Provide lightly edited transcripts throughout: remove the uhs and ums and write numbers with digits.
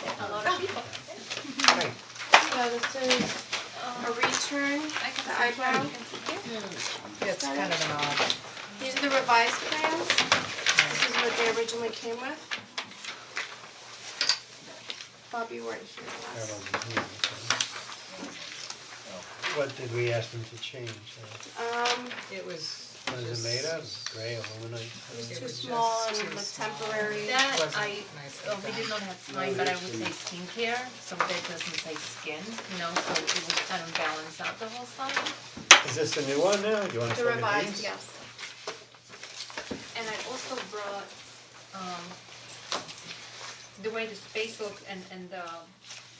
a lot of people. Right. So this is a return, the eyebrow. Yeah, it's kind of an odd. These are the revised plans. This is what they originally came with. Bob, you weren't here I last. wasn't here, okay. What did we ask them to change? It was. What is it made of? Gray, aluminite? Too was small just and too the small. temporary. That Wasn't I, nicely we done. did not have time, but I would say skincare, so that doesn't say skin, so it would kind of balance out the whole sign. Is this a new one now? Do you wanna The look at revised, these? yes. And I also brought, the way the space looked and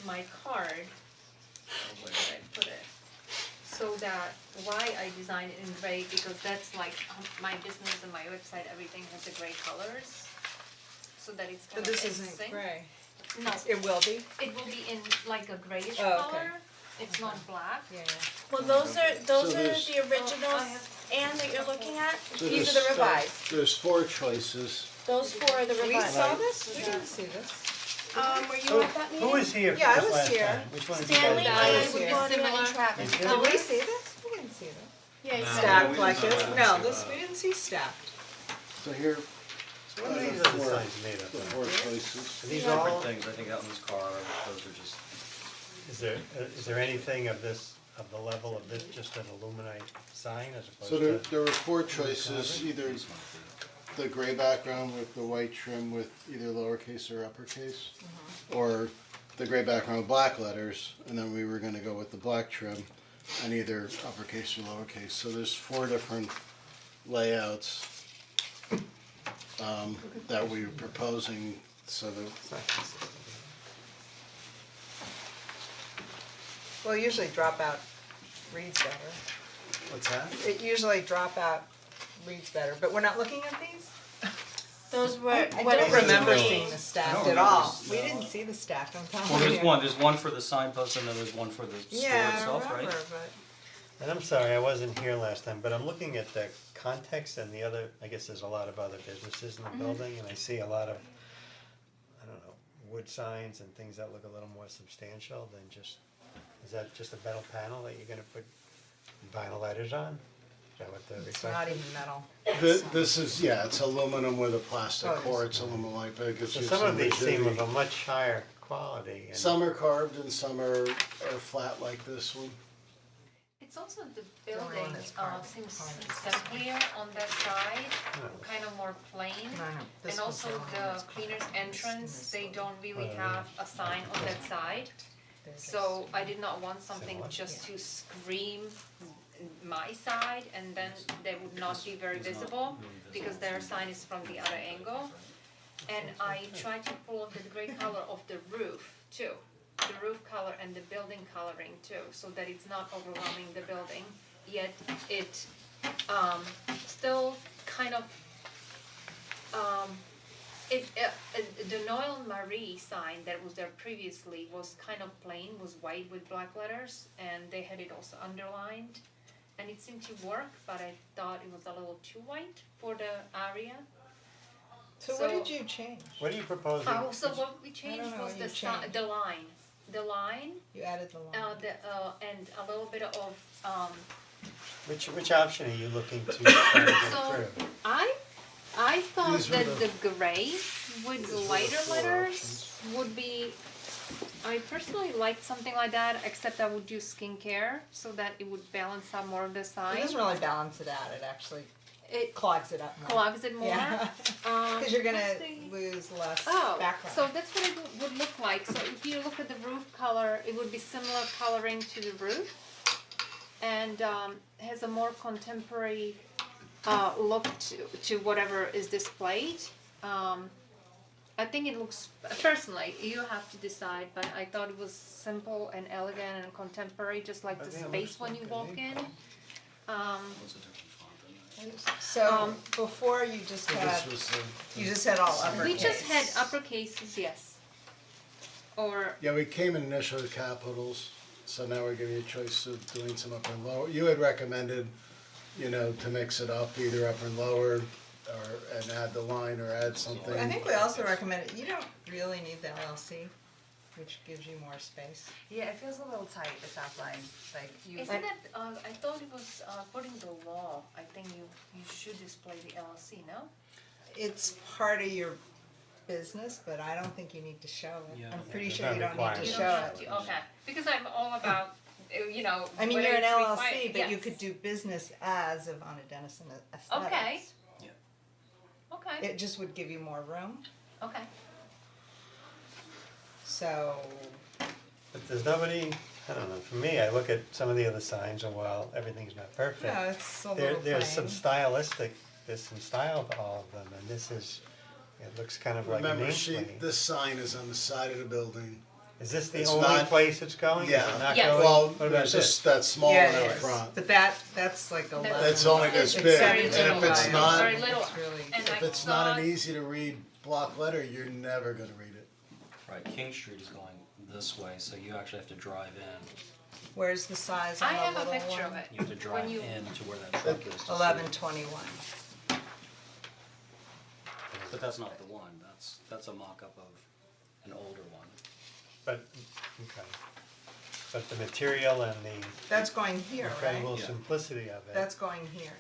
my card, where did I put it? So that, why I designed it in gray, because that's like, my business and my website, everything has the gray colors, so that it's kind But of this in isn't sync. gray. No, It will be? it will be in like a grayish Oh, okay. color, it's not black. Yeah, Well, those are there's- the originals, and that you're looking at. These are the revised. There's 4 choices. Those four are the We revised. saw this? We didn't see this. Were you at that meeting? Who was here for Yeah, I this was last here. time? Which one is Stanley it? I was and here. Claudia Similar. and Travis. You Did we see this? We didn't see this. Yeah, you said Stacked like this? No, this, we didn't see stacked. So here, What are these the other four- signs made the of? 4 choices. Are these Different all, things, I think out in this car, those are just, is there anything of this, of the level of this, just an aluminite sign as opposed So to? there were 4 choices, either the gray background with the white trim with either lowercase or uppercase, or the gray background with black letters, and then we were gonna go with the black trim and either uppercase or lowercase. So there's 4 different layouts that we were proposing, so that Well, usually dropout reads better. What's that? It usually dropout reads better, but we're not looking at these? those were I what don't remember originally- seeing the stacked at remember all. s- We no. didn't see the stacked on top well, of there's one for the signpost and then there's one for the store Yeah, I itself, right? remember, but. And I'm sorry, I wasn't here last time, but I'm looking at the context and the other, I guess there's a lot of other businesses in the building, and I see a lot of, I don't know, wood signs and things that look a little more substantial than just, is that just a metal panel that you're gonna put vinyl letters on? Is that what the It's request not is? even metal. this is, yeah, it's aluminum with a plastic Oh, it is. core, it's aluminum light, but it gives So you some of these seem rigidity. of a much higher quality and. Some are carved and some are flat like this one. It's also the only one building, that's carved. seems simplier on that side, kind of more plain. No, no, this And one's also the one the that's cleaner's carved. entrance, they don't really Oh, have a sign on that side. There's So I did not want something what? just to scream my side and then they would not be very visible because their sign is from the other angle. And I tried to pull off the gray color of the roof too, the roof color and the building coloring too, so that it's not overwhelming the building, yet it still kind of the Noel Marie sign that was there previously was kind of plain, was white with black letters, and they had it also underlined. And it seemed to work, but I thought it was a little too white for the area. So what did you change? What are you proposing? Oh, so what we changed know was what you the changed. the line, You added the line. and a little bit of, Which option are you looking to try to get So- through? I thought These were that the- the gray with the were the lighter 4 letters would be, I personally liked something like that, except I would do skincare so that it would balance out more of the It sign. doesn't really balance it out, it actually It clogs it up more. clogs it more. Yeah. Cause you're gonna let's see. lose less Oh, background. so that's what it would look like. So if you look at the roof color, it would be similar coloring to the roof. And has a more contemporary look to whatever is displayed. I think it looks, personally, you have to decide, but I thought it was simple and elegant and contemporary, just like the I think it space looks when like you they walk need in. what's a different font in that? So before you just So had, this was you just had all uppercase. We just had uppercases, yes. Or, yeah, we came in initially with capitals, so now we're giving you a choice of doing some upper and lower. You had recommended, to mix it up, either upper and lower, and add the line or add something. I think we also recommended, you don't really need the LLC. which gives you more space. Yeah, it feels a little tight, the top line, like you. Isn't it, I thought it was, according to the law, I think you should display the LLC, no? It's part of your business, but I don't think you need to show it. Yeah. I'm pretty There's sure no you don't need to requirement. You show don't have it. to, okay, because I'm all about, you know, I mean, whether you're an it's LLC, required- but you yes. could do business as Ivana Dennison Aesthetics. Okay. Yeah. Okay, It just would give you more room, okay. so, But there's nobody, I don't know, for me, I look at some of the other signs and while everything's not perfect, no, it's a little plain. there's some style to all of them, and this is, it looks kind of like a Remember, she, nameplate. this sign is on the side of the building. Is this the it's only not- place it's going? Is it Yeah. not Yes. going? Well, What about there's this? just that small Yeah, one it out is. front. But that's like 11. It's only this It's big, very and little, if it's it's not, very little, It's really- and if I it's not thought- an easy to read block letter, you're never gonna read it. Right, King Street is going this way, so you actually have to drive in. Where's the size on I the have a little picture one? of it. You have to drive When you- in to where that truck is to see it. 1121. But that's not the one, that's a mock-up of an older one. But, okay. But the material and the That's going here, incredible right? Yeah. simplicity of it. That's going here.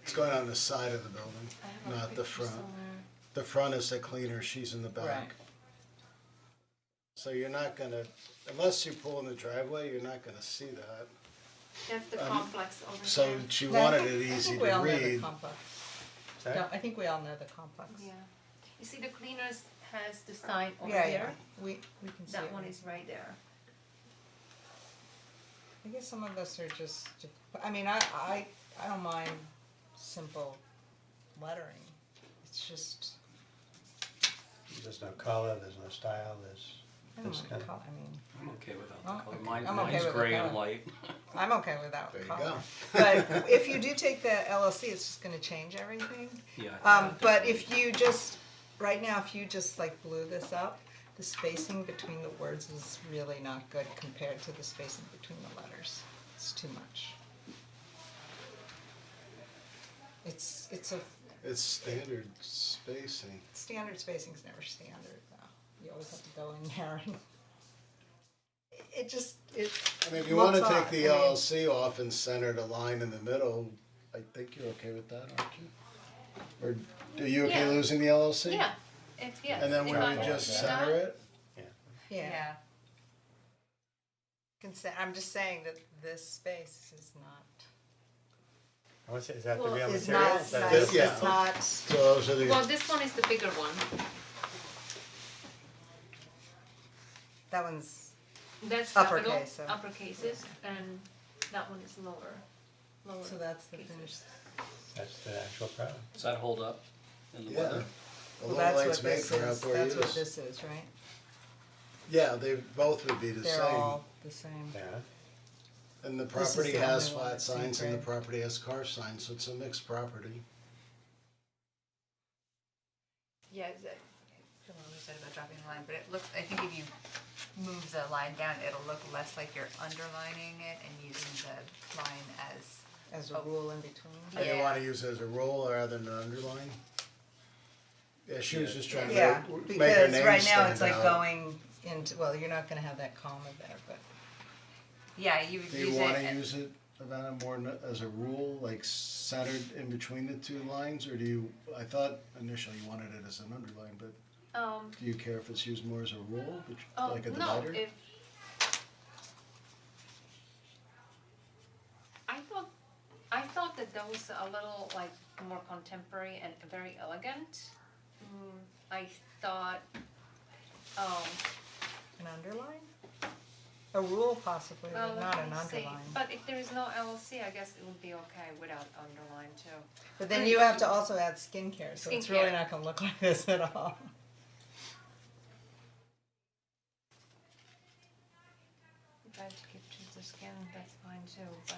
It's going on the side of the building, I have a not the picture front. somewhere. The front is the cleaner, she's in the Right. back. So you're not gonna, unless you pull in the driveway, you're not gonna see that. That's the complex over So there. she No, I wanted think- it I easy think we to all know the read. complex. Sorry? No, I think we all know the complex. Yeah, you see the cleaners has the sign over Yeah, here, we can see it. that one is right there. I guess some of us are just, I mean, I don't mind simple lettering. It's just, There's no color, there's no style, there's, I don't It's mind kind of- color, I mean, I'm okay without Oh, the color, okay. mine, I'm okay mine's with the gray and color. white. I'm okay without There you color. go. But if you do take the LLC, it's just gonna change everything. Yeah, I think that But definitely- if you just, right now, if you just like blew this up, the spacing between the words is really not good compared to the spacing between the letters. It's too much. It's a, It's standard spacing. standard spacing's never standard though. You always have to go in there and it just, it I mean, if you wanna looks take odd. the I mean, LLC off and center the line in the middle, I think you're okay with that, aren't you? Or are you okay Yeah. losing the LLC? Yeah, if, yes, And then if we I would just do that- center it? Yeah. I'm just saying that this space is not, what's it, is that the Well, real is material? not, Is that not, it? it's Yeah. not, So those are Well, the, this one is the bigger one, that one's, that's capital, Uppercase, so- uppercases, and that one is lower so that's the cases. finished. That's the actual product. Does that hold up in the yeah. weather? The Well, little that's lights what made this for is, outdoor that's what use. this is, right? Yeah, they both would be the They're same. all the same. Yeah, And the This is property the has only one flat that's in signs and the gray. property has car signs, so it's a mixed property. Yeah, I don't know what you said about dropping the line, but it looks, I think if you move the line down, it'll look less like you're underlining it and using the line as, As a rule in between. And you Yeah. wanna use it as a roll rather than an underline? Yeah, she was just trying to Yeah, make her because name right now stand it's like out. going into, well, you're not gonna have that comma there, but yeah, you would Do use you it. wanna and- use it, Havana, more as a rule, like centered in between the two lines, or do you, I thought initially you wanted it as an underline, but do you care if it's used more as a rule, like a no, divider? if. I thought that that was a little like more contemporary and very elegant. I thought, an underline? A rule possibly, well, but not let an me see, underline. but if there is no LLC, I guess it would be okay without underline too. But then you have to also add skincare, so it's really Skincare. not gonna look like this at all. If I had to keep to the skin, that's fine too, but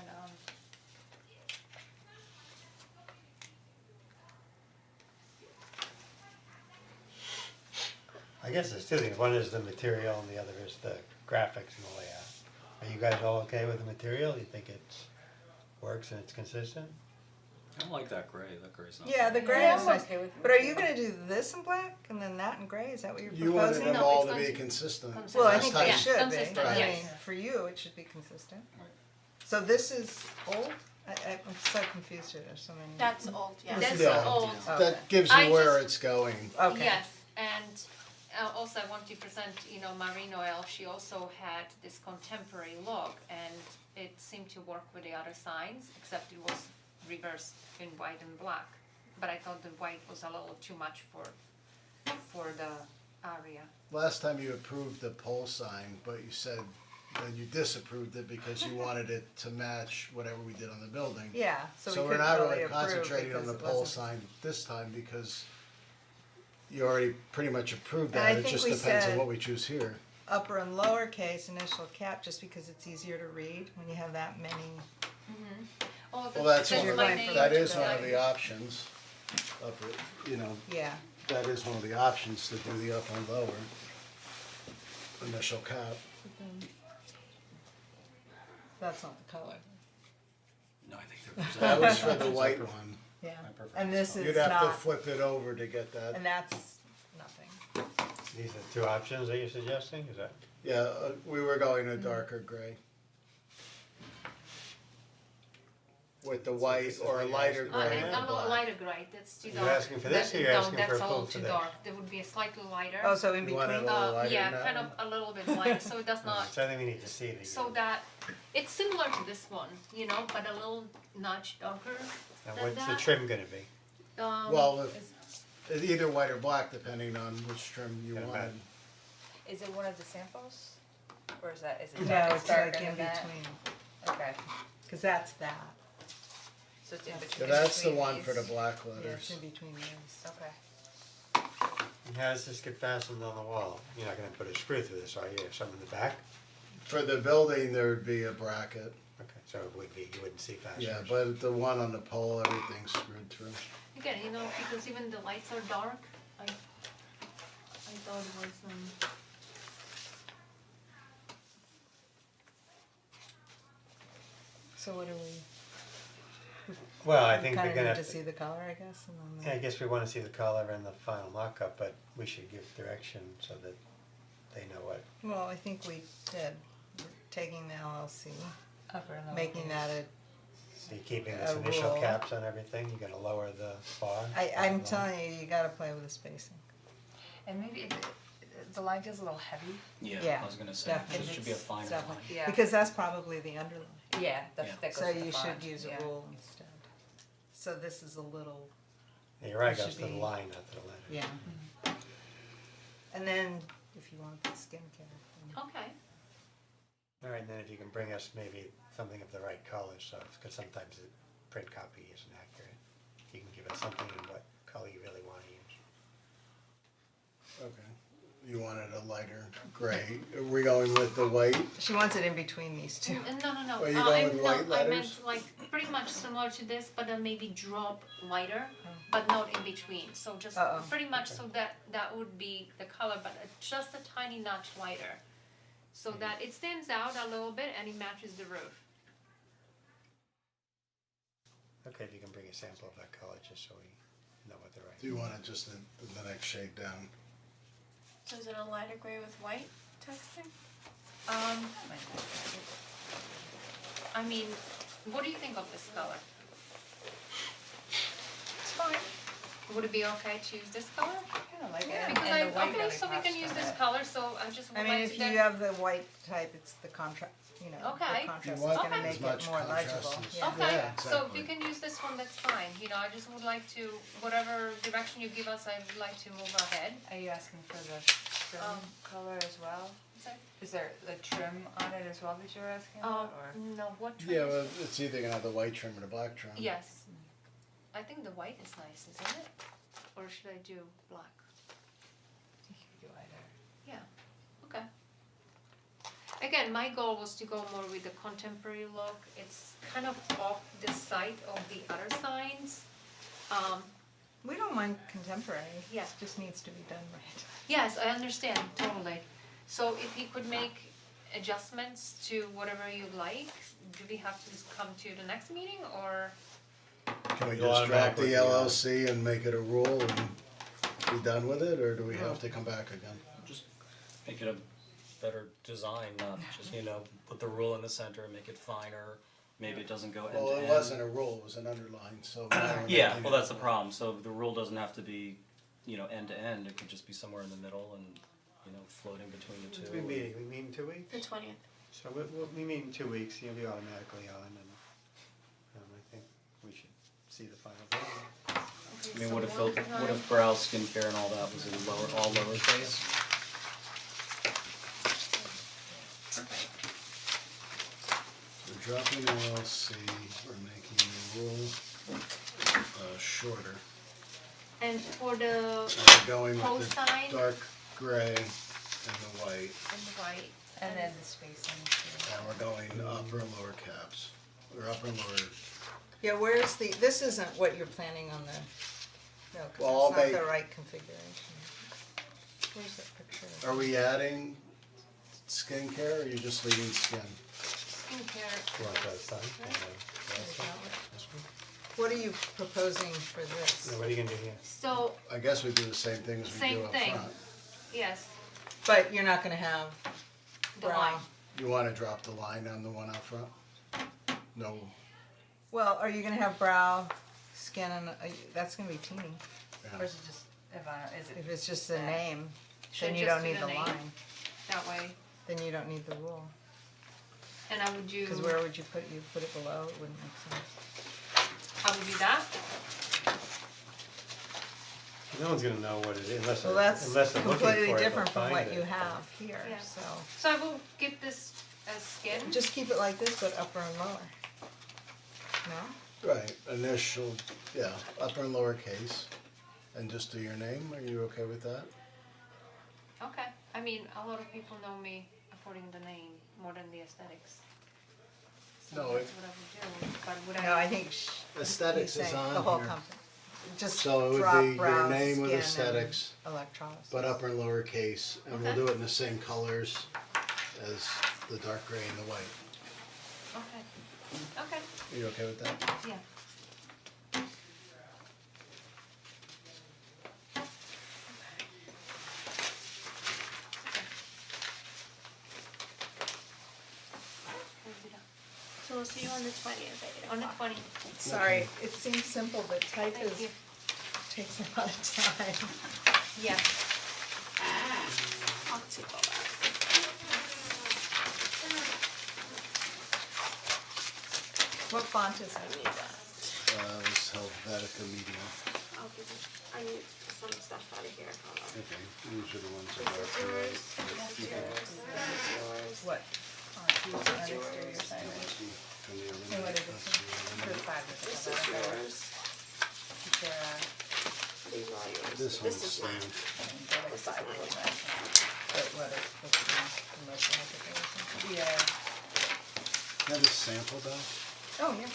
I guess there's two things, one is the material and the other is the graphics and the layout. Are you guys all okay with the material? You think it works and it's consistent? I don't like that gray's not. Yeah, the gray Yeah, is I'm nice, okay with but are you gonna do this in black and then that in gray, is that what you're You wanted proposing? them No, all it's to be going to- consistent. consistent. Well, I Last think time- they Yes, should be, consistent, I yes. mean, for you, it should be consistent. Right. So this is old? I'm so confused here, there's so many. That's old, yeah. That's Yeah. old. Okay. That gives I you where just- it's going. Okay. Yes, and also I want to present, Marie Noel, she also had this contemporary look and it seemed to work with the other signs, except it was reversed in white and black. But I thought the white was a little too much for the area. Last time you approved the pole sign, but you said then you disapproved it because you wanted it to match whatever we did on the building. Yeah, so we So we're couldn't not really really approve concentrating on because the it pole wasn't- sign this time because you already pretty much approved And I that, it think just we depends on said- what we choose here. Upper and lowercase initial cap, just because it's easier to read when you have that many. Oh, Well, that's that's one of, my going name. for that is one yeah. of the options. Upper, Yeah, that is one of the options to do the upper and lower initial cap. that's not the color. No, I think they're presented. That was for the Separate. white one. Yeah, I prefer and this is You'd have to not, flip it over to get that. and that's nothing. These are the two options that you're suggesting, is that? Yeah, we were going a darker gray. With the white or a lighter gray. And a little lighter gray, that's too You're dark. asking for this or you're asking for No, that's a approval little for too this? dark, there would be a slightly lighter. Oh, so in You want it a between, little lighter Yeah, than that kind one? of a little bit lighter, so it does not, So I think we need to see these. so that, it's similar to this one, but a little notch darker Now, than what's the that. trim gonna be? Well, it's either white or black depending on which trim you Yeah, wanted. Is it one of the samples? Or is it no, darker it's like in than that? between, Okay, cause that's that, so it's in Yeah, between. So that's the between one for the these? black yeah, it's letters. in between those. Okay. And how does this get fastened on the wall? You're not gonna put a screw through this, are you? Something in the back? For the building, there would be a bracket. Okay, so it would be, you wouldn't see fasteners. Yeah, but the one on the pole, everything's screwed through. Again, because even the lights are dark, I thought it was, So what do we, Well, I we think they're kinda gonna need have to to, see the color, I guess, and then. yeah, I guess we wanna see the color and the final mock-up, but we should give direction so that they know what. Well, I think we did, we're taking the LLC, Upper and lower making case. that So you're keeping this A initial rule. caps on everything, you're gonna lower the bar? I'm telling you, you gotta play with the spacing. And maybe the line feels a little heavy. Yeah, Yeah, I was gonna say, definitely. it should be a finer line. Definitely. Yeah. Because that's probably the underline, Yeah, Yeah. that goes so with the you font, should use a yeah. rule instead. So this is a little, Yeah, you're right, It goes should to the be- line, not to the letter. yeah. And then, if you want the skincare, then- okay. Alright, and then if you can bring us maybe something of the right color, so, cause sometimes the print copy isn't accurate. You can give us something in what color you really wanna use. Okay. You wanted a lighter gray. Are we going with the white? she wants it in between these two. No, Are you going with no, white I meant letters? like pretty much similar to this, but then maybe drop lighter, but not in between, so just Uh-oh. pretty much so that would be the color, but just a tiny notch lighter. So that it stands out a little bit and it matches the roof. Okay, if you can bring a sample of that color, just so we know what they're right. Do you want it just in the next shade down? So is it a lighter gray with white texting? I mean, what do you think of this color? It's fine. Would it be okay to use this color? I kinda like it, Yeah, and because the white okay, really so we pops can use from this it. color, so I just would I like mean, to if then. you have the white type, it's the contrast, the Okay. contrast You is want gonna Okay. make as much it more contrast legible, as- yeah. Okay, Yeah, so if exactly. you can use this one, that's fine, I just would like to, whatever direction you give us, I would like to move ahead. Are you asking for the trim color as well? Sorry? Is there the trim on it as well that you were asking about, or? No, what trim Yeah, is- well, it's either gonna have the white trim or the black trim. Yes, I think the white is nice, isn't it? Or should I do black? You could do either. Yeah, okay. Again, my goal was to go more with the contemporary look, it's kind of off the side of the other signs. We don't mind contemporary, Yeah. it just needs to be done right. Yes, I understand, totally. So if you could make adjustments to whatever you like, do we have to just come to the next meeting or? Can we Go just on drop back with the the, LLC and make it a rule and be done with it, or do we have to come back again? Just make it a better design, not just, put the rule in the center, make it finer, maybe it doesn't go end to end. Well, it wasn't a rule, it was an underline, so. now we're Yeah, making well, it- that's the problem, so the rule doesn't have to be, end to end, it could just be somewhere in the middle and, floating between the two. We meet in 2 weeks? The 20th. So we meet in 2 weeks, you'll be automatically on, and I think we should see the final version. I mean, what if brow skincare and all that was in all lowercase? We're dropping LLC, we're making the rule shorter. And for the And we're going with post the sign dark gray and the white, and the white. And then the spacing too. and we're going upper and lower caps, or upper and lower. Yeah, where's this isn't what you're planning on the, no, Well, I'll cause it's not make- the right configuration. Where's that picture? Are we adding skincare, or are you just leaving skin? Skincare. You want that sign? What are you proposing for this? What are you gonna do here? So, I guess we do the same thing as we Same do up thing. front. yes, But you're not gonna have the brow. line. You wanna drop the line on the one out front? No, Well, are you gonna have brow, skin, and, that's gonna be teeny. yeah. Or is it just, is If it, it's just the Yeah. name, Should then you just don't do need the the name. line, That way. then you don't need the rule. And I would do, Cause where would you put it below, it wouldn't make sense. I would do that. No one's gonna know what it is unless Well, they're, that's unless they're looking for it, completely they'll different from find what it. you have here, Yeah. so. So I will keep this as skin. Just keep it like this, but upper and lower. No? Right, initial, yeah, upper and lower case, and just do your name, are you okay with that? Okay, I mean, a lot of people know me according to the name more than the aesthetics. So No, that's what I would do, but would I? No, I think Aesthetics he's is saying on the whole here. company. Just So it would drop be your brow, name with skin, and aesthetics, electrolysis. but upper and lower case, and we'll Okay. do it in the same colors as the dark gray and the white. Okay, okay, Are you okay with that? yeah. So we'll see you on the 20th. On the 20. Sorry, it seems simple, but type Thank is, you. takes a lot of time. Yeah. I'll take all that. What font is I it? need that. This Helvetica Medium. I'll give you, I need some stuff out of here, hold on. Okay, these are the ones that This are is yours, this is yours, this is yours. What? This is yours. from the and what is it? For the five, This is yours. Is there a, These are all yours. This one's is mine. stamped. This is mine. What is, what's the most ethical or something? yeah, Can I have a sample though? Oh, yeah.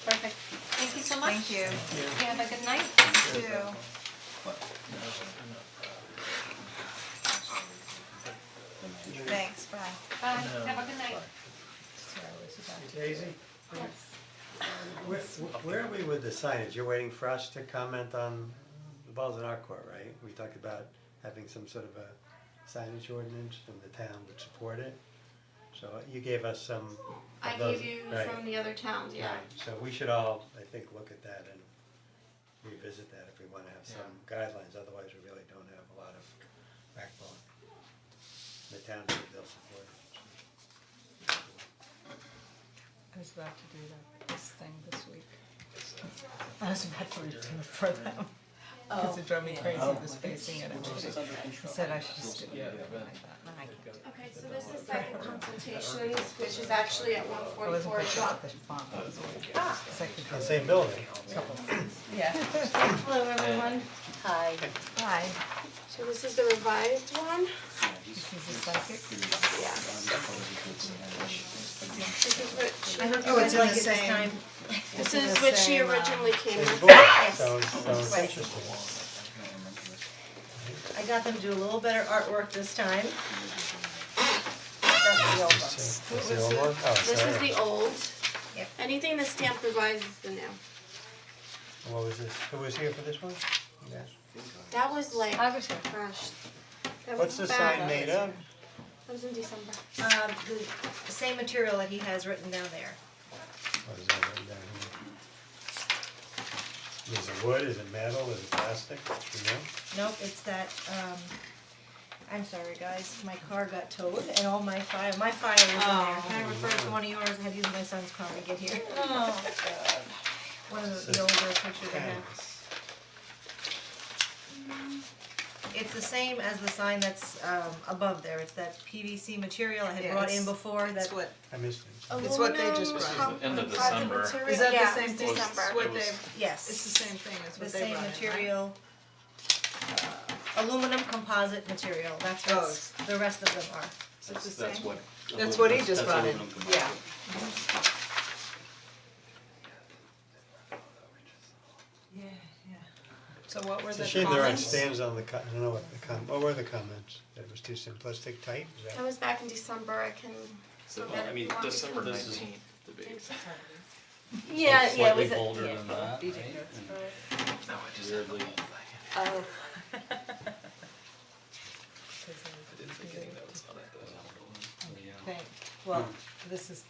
Perfect. Thank you so much. Thank you. You have a good night. You too. Thanks, bye. Bye. Have a good night. Sorry, was it back to- Daisy? Where are we with the signage? You're waiting for us to comment on, the ball's in our court, right? We talked about having some sort of a signage ordinance and the town would support it. So you gave us some I of those, gave you right, from the other towns, yeah. right. So we should all, I think, look at that and revisit that if we wanna have some guidelines, otherwise we really don't have a lot of backbone. The town, they'll support it. I was about to do this thing this week. I was about to do it for them. Cause it drove me crazy, the spacing and everything. I said I should just do it. And I thought, no, I can't. Okay, so this is second consultations, which is actually at I wasn't 144 quite sure drop. what the font was. It's like The the same building. yeah. Hello, everyone. Hi. Hi, So this is the revised one. this is the psychic. Yeah. This is what she, Oh, it's in the same. this is what she originally came It's with. board, so it's interesting. I got them to do a little better artwork this time. That's That's the old one. That's the old one? Oh, This sorry. is the old. Yep. Anything the stamp revised is the new. What was this? Who was here for this one? Yeah. That was like, I was here. gosh. That What's the was sign back- made of? That was in December. The same material that he has written down there. What is that written down here? Is it wood, is it metal, is it plastic, you know? Nope, it's that, I'm sorry guys, my car got towed and all my file was in there. Can I refer to one of yours? I had to use my son's car to get here. Oh, God. One of the older pictures I have. It's the same as the sign that's above there. It's that PVC material I had brought in before that. That's what, I missed it. It's what they just Aluminum brought. End of composite December. material. Is that the Yeah, same it's thing? December. It's what It was- they, Yes. it's the same thing as The what they same brought in, right? material. Aluminum composite material, that's what the rest of them are. It's the That's same? what. That's what he just that's brought in, aluminum composite. yeah. Yeah, yeah. So what were It's the a comments? shame there aren't stands on the I don't know what the what were the comments? That it was too simplistic type, is That that? was back in December, I can. So, get I it mean, if you want. December This is- 19th to be exact. Yeah, yeah, it was. Slightly bolder than that, right? No, I just Weirdly. Oh. I didn't take any notes on it though. Yeah. Thank, well, this is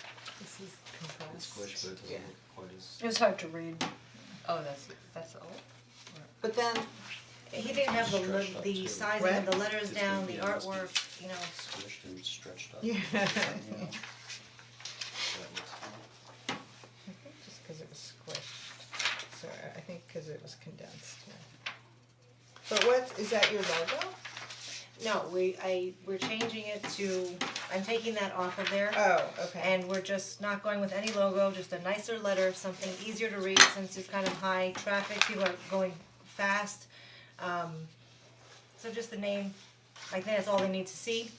compressed. It's squished, but it doesn't Yeah. look quite as. It's hard to read. Oh, that's old. But then, He didn't have Stretched up the too. sizing of the letters It's down, gonna the be almost artwork, you know. Squished and stretched up. yeah. Yeah. That looks fine. I think just cause it was squished, so I think cause it was condensed, yeah. But what, is that your logo? No, we're changing it to, I'm taking that off of there. Oh, okay. And we're just not going with any logo, just a nicer letter, something easier to read since it's kind of high traffic, people are going fast. So just the name, I think that's all they need to see.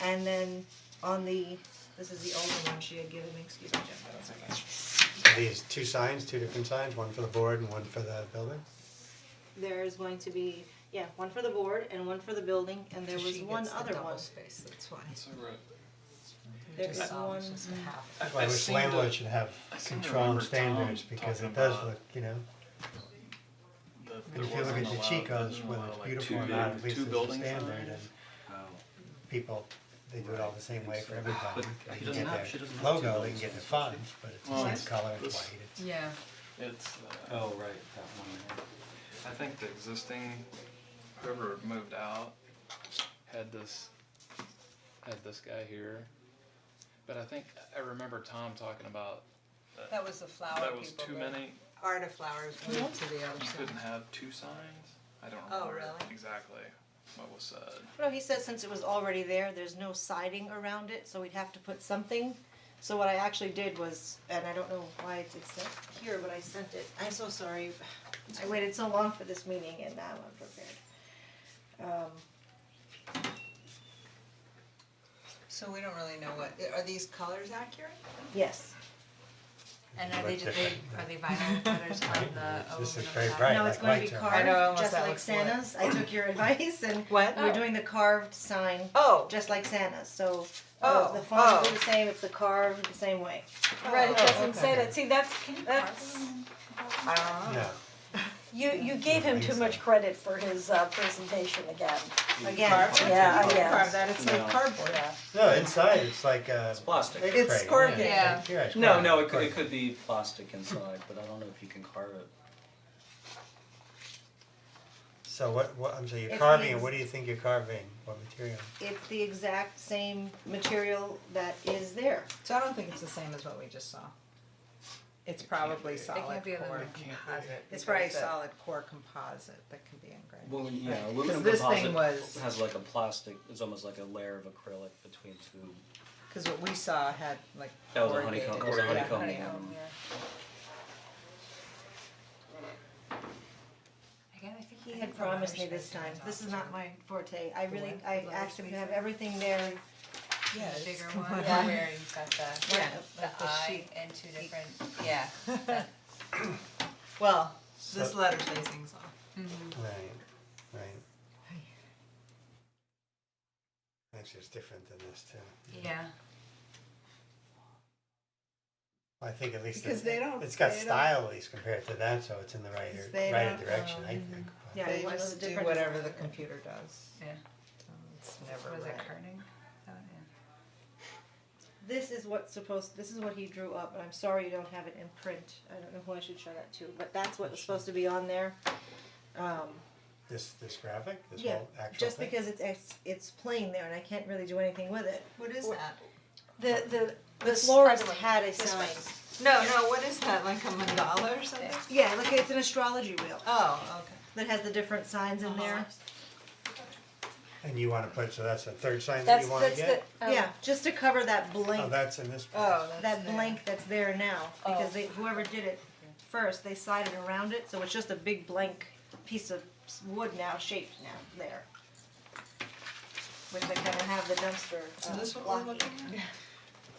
And then on the, this is the older one she had given me, excuse me, Jessica, one second. Are these two signs, two different signs, one for the board and one for the building? There's going to be, yeah, one for the board and one for the building, and there was She one gets the other double one. space, that's why. So right. There is Just one, just a half. Well, I wish seem to- landlords should have I seem to control and remember standards Tom because talking it does about look, you know, That if there you look wasn't at the allowed- Chico's, wasn't whether allowed, it's like, beautiful two or not, big- at least two it's a building standard signs. and Oh. people, they do it all the same way for everybody. But They he can doesn't get have- their she doesn't have logo, two they can buildings. get their fonts, but it's the Well, same color, it's this- white, it's. Yeah. It's, Oh, right, that one there. I think the existing, whoever moved out had this guy here. But I think, I remember Tom talking about That was the flower that was people, too but many, Art of Flowers moved to the other you side. couldn't have two signs. I don't Oh, remember really? exactly what was said. no, he said since it was already there, there's no siding around it, so we'd have to put something. So what I actually did was, and I don't know why it's here, but I sent it, I'm so sorry. I waited so long for this meeting and now I'm prepared. So we don't really know what, are these colors accurate? Yes, And are they Look just, different. are they vinyl letters on the This is aluminum very side? bright. no, it's like going to lights be are. carved, I know, almost just that like looks what- Santa's, I took your advice and What? we're doing the carved sign, Oh, just like Santa's, so Oh, the font will be oh. the same, it's the carved the same way. Right, it Oh, doesn't okay. say that, see, that's, I don't know. No, you gave him too much credit for his presentation again. Again, Yeah, You can yeah. carve that, it's like No. cardboard. no, inside it's like It's plastic. egg It's crate, corrugated. Yeah. it's No, corrugated. no, it could be plastic inside, but I don't know if you can carve it. So what, I'm sorry, you're It's carving, the it. What do you think you're carving, what material? It's the exact same material that is there. So I don't think it's the same as what we just saw. It's probably It solid can't be core. aluminum composite. It's probably because the- solid core composite that can be engraved. Well, yeah, Right. aluminum 'Cause this thing composite was- has like a plastic, it's almost like a layer of acrylic between two. Cause what we saw had like That was a corrugated. honeycomb, it was a Yeah, honeycomb. Honeycomb, yeah. Again, I think He I had think the letter promised me this spacing time, is this off. is not my forte, I really, What? I The letter asked him to have spacing? everything there. Yeah, The it's bigger come one, on. where you've got the, Yeah, the like the eye sheet. and two different, yeah, that, Well, this So- letter spacing's off. Right, right. looks just different than this too. Yeah. I think at least Because they don't- it's got they don't- style at least compared to that, so it's in the right They right don't, direction, I think. Yeah, They one of just the do different whatever the design. computer does. Yeah. It's never Was it right. Kerning? Oh, yeah. This is this is what he drew up, and I'm sorry you don't have it in print, I don't know who I should show that to, but that's what was supposed to be on there. This graphic, this Yeah, whole actual just thing? because it's plain there and I can't really do anything with it. What is that? The florist had a sign. No, what is that, like a mandala or something? Yeah, look, it's an astrology wheel Oh, okay. that has the different signs in there. And you wanna put, so that's the third sign that you wanna get? Yeah, just to cover that Oh, blank, that's in this place. Oh, that's that there. blank that's there now, because whoever did it first, they sided around it, so it's just a big blank piece of wood now, shaped now, there. Which they're gonna have the dumpster So this is what we're blocking. looking at?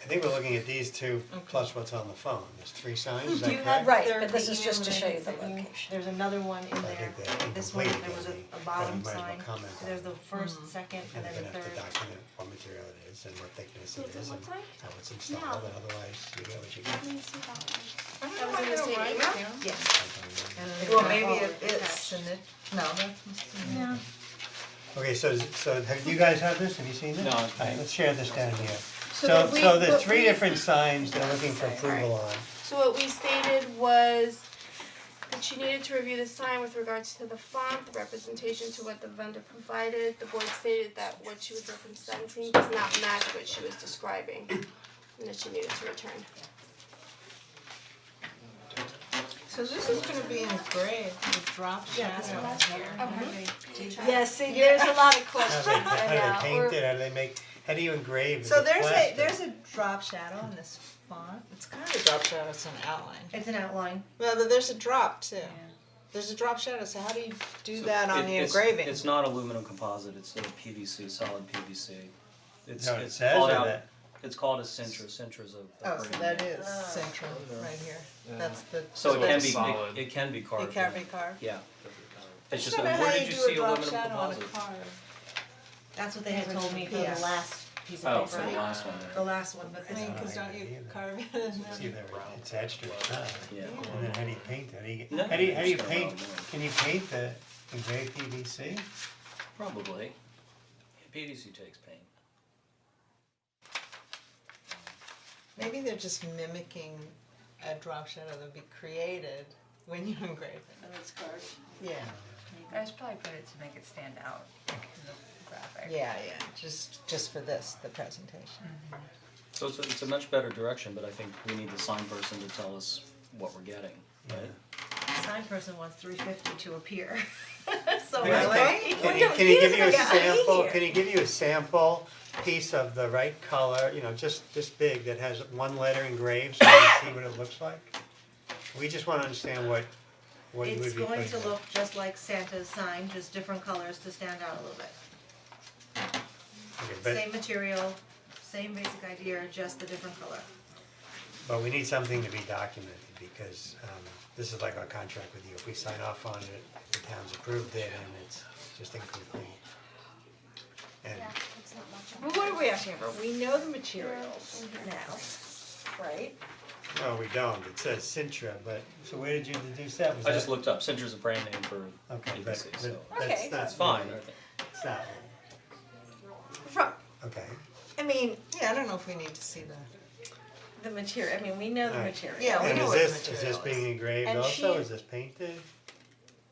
I think we're looking at these two plus what's on the phone, there's 3 signs, is that Do you correct? have Right, there but this the is just to email show you that I the sent location. There's another one in I there, think that this one, incomplete there was maybe, a bottom but you might as well sign, comment on there's it. the first, second, and And then they're the gonna have third. to document what material it is and what thickness it What's it is and look like? how it's installed, and otherwise you get what you get. Let me see that one. I don't That know was why in the they're same right email? here. Yes. Well, maybe Oh, it is, attached. and it, no, that must be. Okay, so have you guys had this, have you seen this? No, Alright, let's share this down here. So So that we- there's what 3 we- different signs they're looking for approval on. So what we stated was that she needed to review the sign with regards to the font, the representation to what the vendor provided. The board stated that what she was representing does not match what she was describing, and that she needed to return. So this is gonna be engraved with drop shadow. Yeah, see, there's a lot of questions, How do they I paint know. it, how do you engrave, is So it there's plastic? a drop shadow in this font. It's kind of a drop shadow, it's an outline. It's an outline. Well, but there's a drop too. There's a drop shadow, so how do you do that on the It's- engraving? It's not aluminum composite, it's a PVC, solid PVC. It's No, it it's says called or out, that- it's called a Sintra, Sintra's a Oh, so brand that name. is central, right here. That's the. So it can it's be, solid. it can be carved. It can't be carved. Yeah. It's I just, don't know where how did you you do a see drop aluminum shadow on a composite? car. That's what they had told me for Yes. the last piece Oh, of for the paper. last one The there. last one, but I this mean, one. cause don't you Either. carve it in It's either it's etched or it's not. Yeah. And then how do you paint it? No, How do you it's gonna paint, run more. can you paint the engraved PVC? Probably. PVC takes paint. Maybe they're just mimicking a drop shadow that'll be created when you engrave it. And it's carved. Yeah, I just probably put it to make it stand out, like in the graphic. yeah, just for this, the presentation. So it's a much better direction, but I think we need the sign person to tell us what we're getting, right? The sign person wants $350 to appear. So Really? we're Can he give you a confused about sample, here. can he give you a sample piece of the right color, you know, just this big, that has one letter engraved, so we can see what it looks like? We just wanna understand what you would be It's putting going to there. look just like Santa's sign, just different colors to stand out a little bit. Okay, but, Same material, same basic idea, just the different color. but we need something to be documented, because, this is like our contract with you, if we sign off on it, the town's approved it, and it's just incomplete. And, But what are we asking for? We know the materials now, right? no, we don't, it says Sintra, but, so where did you deduce that? Was I just that- looked up, Sintra's a brand name for Okay, but, PVC, but so that's Okay. not it's fine, really- I think. It's not, From, okay. I mean, Yeah, I don't know if we need to see that. the material, I mean, we know the Alright. material. Yeah, we And know is what the this, is material this being is. engraved And also, she- is this painted?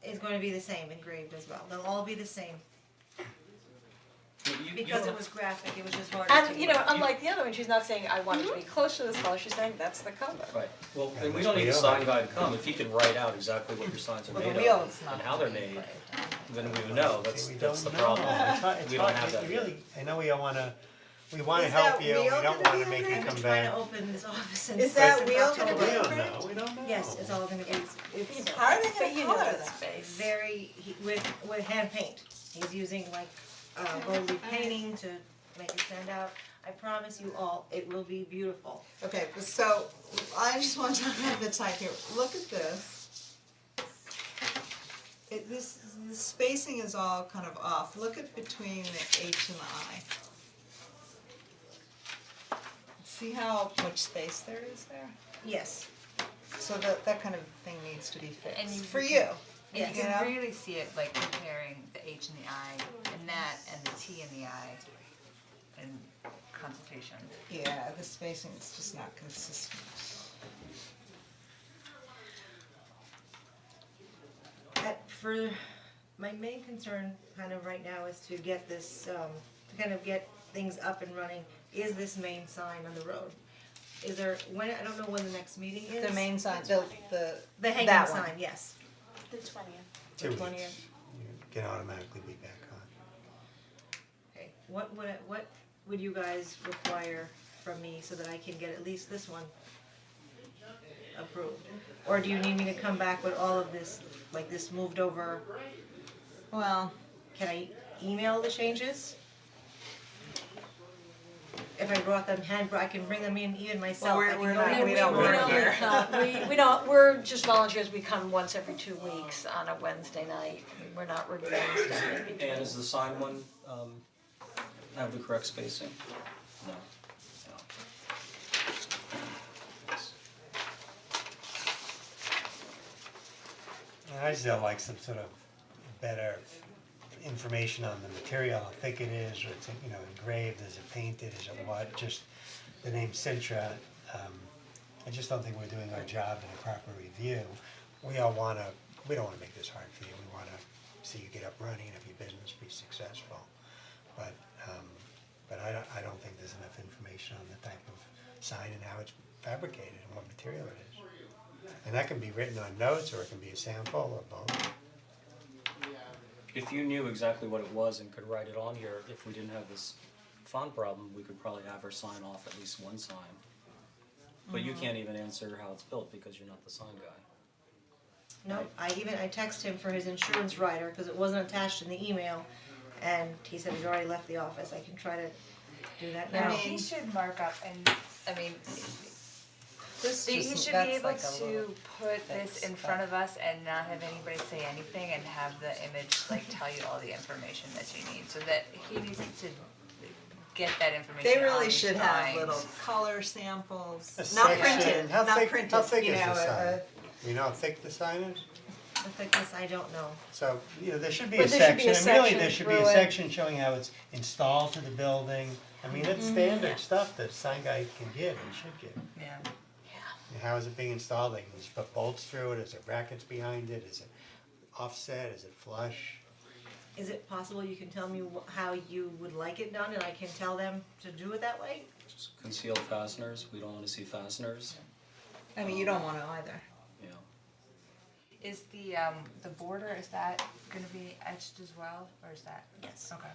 It's going to be the same, engraved as well. They'll all be the same. You Because don't- it was graphic, it was just harder to. And, you know, unlike the other one, she's not saying, I want it to be close to this color, she's saying, that's the color. Right, well, Yeah, and we which don't we need a don't. sign guy to come, if he can write out exactly what your signs are Well, made the wheel of is not and how they're made, then we would know, that's We that's don't the know. problem. It's hard, it's We don't hard. have that You yet. really, I know we wanna Is help that you, we wheel don't gonna wanna be make you I've come been trying to back. open this office since Is that since wheel gonna October. be We don't engraved? know, we don't know. Yes, it's all gonna be, It's, How are they but gonna you know color that that? space. very, with hand paint. He's using like gold leaf painting to make it stand out. I promise you all, it will be beautiful. Okay, so I just want to talk about the type here. Look at this. The spacing is all kind of off. Look at between the H and the I. See how much space there is there? Yes, So that kind of thing needs to be fixed. And you For can- you. And you You know? can really see it like comparing the H and the I and that and the T and the I in consultation. Yeah, the spacing is just not consistent. For, my main concern kind of right now is to get this, to kind of get things up and running, is this main sign on the road. Is there, when, I don't know when the next meeting is. The main sign, the The hanging that one. sign, yes. The 20th. 2 weeks. 20th. You can automatically be back on. Okay, what would you guys require from me so that I can get at least this one approved? Or do you need me to come back with all of this, like this moved over, Well, can I email the changes? If I brought them I can bring them in even myself, I can we're go not- in we and don't read work them. here. We don't, we're just volunteers, we come once every 2 weeks on a Wednesday night, we're not reviewing stuff in between. And is the sign one, have the correct spacing? No. No. I still like some sort of better information on the material, how thick it is, or it's, you know, engraved, is it painted, is it what, just the name Sintra, I just don't think we're doing our job in a proper review. We don't wanna make this hard for you, we wanna see you get up running, have your business be successful. But I don't think there's enough information on the type of sign and how it's fabricated and what material it is. And that can be written on notes, or it can be a sample, or both. If you knew exactly what it was and could write it on here, if we didn't have this font problem, we could probably have her sign off at least one sign. But you can't even answer how it's built because you're not the sign guy. No, I texted him for his insurance rider, cause it wasn't attached in the email, and he said he's already left the office, I can try to do that now. He should mark up and, I mean, this he just, should be that's able like a little. to put this in front of us and not have anybody say anything and have the image like tell you all the information that you need, so that he needs to get that information They on really these should have signs. little color samples, A not section. printed, How not thick- printed, how thick you is know, the sign? You know how thick the sign is? The thickness, I don't know. So, you know, there should be But a there should be section, a and really section there should be a through it. section showing how it's installed to the building. I mean, it's standard stuff that sign guy can give and should give. Yeah. And how is it being installed? They can just put bolts through it, is there brackets behind it, is it offset, is it flush? Is it possible you can tell me how you would like it done and I can tell them to do it that way? Just concealed fasteners, we don't wanna see fasteners, I mean, you don't wanna either. you know. Is the border, is that gonna be etched as well, or is that? Yes. Okay.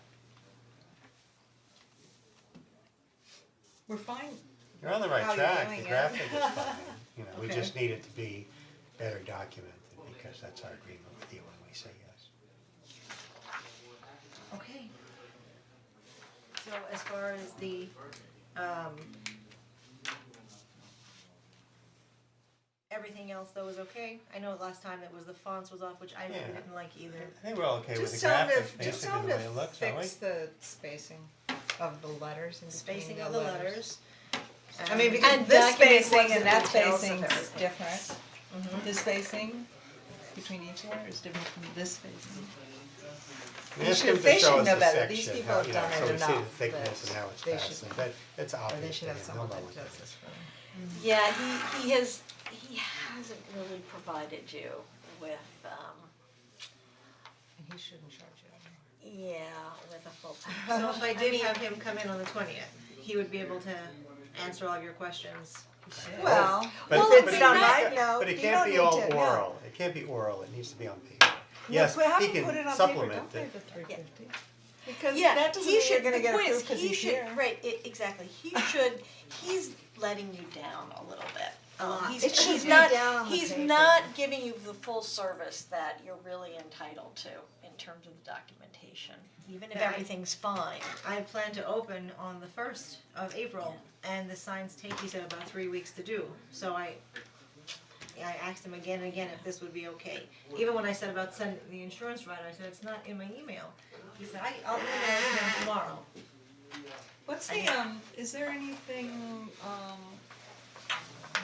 We're fine. You're on the right How you're track, doing the it. graphic is fine, you know, we Okay. just need it to be better documented, because that's our agreement with you when we say yes. Okay. So as far as the, everything else though is okay? I know last time it was the fonts was off, which I really Yeah. didn't like either. I think we're all okay with the Just tell them graphic, to, just basically tell the them way it to looks, aren't we? fix the spacing of the letters in between Spacing the of the letters. I mean, because And this document spacing what's and the that details of spacing's everything. different. The spacing between each letter is different from this spacing. And They ask should- them to they show should us know the better. These section, people how, have you know, done so it we see the enough thickness that and how it's they should- fastened, but it's Or they obvious should to have you, someone nobody that wants does this for them. Yeah, he hasn't really provided you with, And he shouldn't charge you. yeah, with a full So if I did have him come in on the 20th, he would be able to answer all your questions. Well, But if but it's it done can't- right, no, but it you can't don't be need all to, no. oral, it can't be oral, it needs to be on paper. Yes, Well, have he him put it can on paper, supplement don't pay it. the $3.50. Because Yeah, that doesn't he mean you're should, gonna the get point is, approved 'cause he he's should, here. right, exactly, he's letting you down a little bit. He's, It should he's be not, down on the he's paper. not giving you the full service that you're really entitled to in terms of the documentation, even if Yeah, I- everything's fine. I plan to open on the 1st of April, and the signs take, he said, about 3 weeks to do. So I asked him again and again if this would be okay. Even when I said about sending the insurance rider, I said, it's not in my email. He said, I'll email it to him tomorrow. What's the, is there anything, in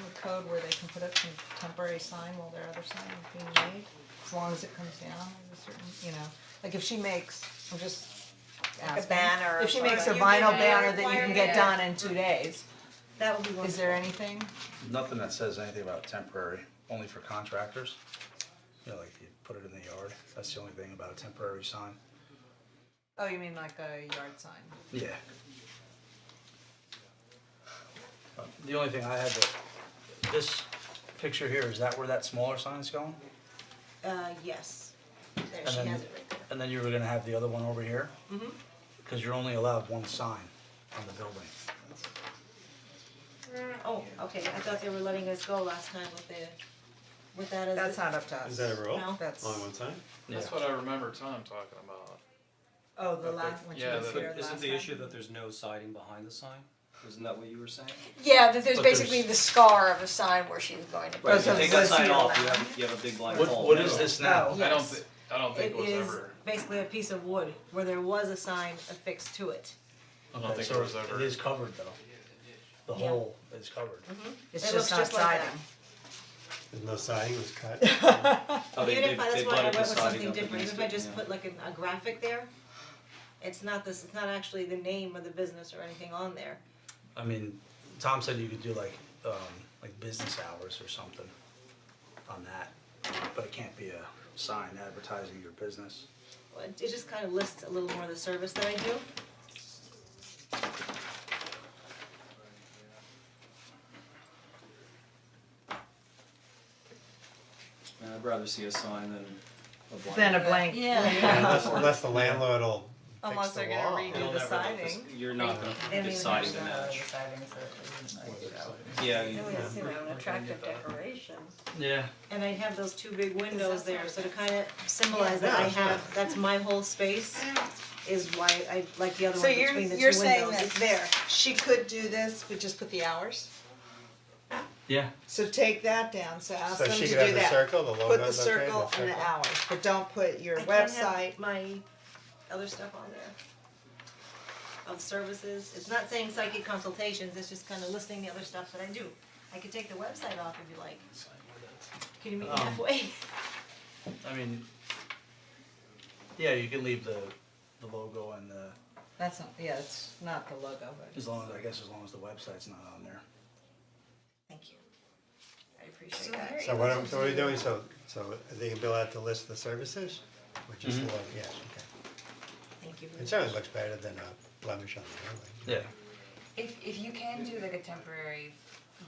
the code where they can put up some temporary sign while their other sign is being made? As long as it comes down at a certain, you know, like if she makes, I'm just asking. banner or If she makes a something. vinyl You banner can that you can require get it. done in 2 days, That would be wonderful. is there anything? Nothing that says anything about temporary, only for contractors. You know, like you put it in the yard, that's the only thing about a temporary sign. Oh, you mean like a yard sign? Yeah. The only thing I had to, this picture here, is that where that smaller sign is going? Yes, there, And she then- has it right there. And then you were gonna have the other one over here? Mhm. Cause you're only allowed one sign on the building. Oh, okay, I thought they were letting us go last time with that as That's the- not up to us. Is that a rule? No. That's, Only one sign? That's what I remember Tom talking about. oh, the last, when she Yeah, was the- here last Isn't the time? issue that there's no siding behind the sign? Isn't that what you were saying? Yeah, that there's But basically there's- the scar of a sign where she's going to. Right, Oh, so if you take it that was sign here off, now. you have a big blank What, hole. what is this now? Oh, I don't yes. I don't think It it was is ever, basically a piece of wood where there was a sign affixed to it. I don't Okay, think so it was ever. it is covered though. The Yeah. hole is covered. It's It just looks not just like that. siding. There's no siding, it was cut. Oh, they Even did, if I, they that's why I butted went the with siding something up different, against even if I it, just yeah. put like a graphic there, it's not this, it's not actually the name of the business or anything on there. I mean, Tom said you could do like business hours or something on that, but it can't be a sign advertising your business. Well, it just kind of lists a little more of the service that I do. And I'd rather see a sign than a blank. Then a blank. Unless the landlord will fix Unless the they're gonna wall. redo It'll the never look siding. you're not gonna They don't get even siding to have match. Yeah, you, An attractive decoration. Yeah. And I'd have those two big windows there, so to kind of symbolize that I have, that's my whole space, is why I like the other So one between the two windows, you're saying that it's there. she could do this, but just put the hours? Yeah. So take that down, so ask So them to she do could have the that. circle, the Put the logo's okay, circle and the circle? hours, but don't put your I can't website. have my other stuff on there. Of services, it's not saying psychic consultations, it's just kind of listing the other stuff that I do. I could take the website off if you like. Can you meet me halfway? I mean, yeah, you can leave the logo and the, That's not, yeah, it's not the logo, but. as long as the website's not on there. Thank you. I appreciate that. So what are we doing, so they can bill out to list the services? Which is the logo, yes, okay. Thank you very It much. certainly looks better than a blemish on the building. Yeah. If you can do like a temporary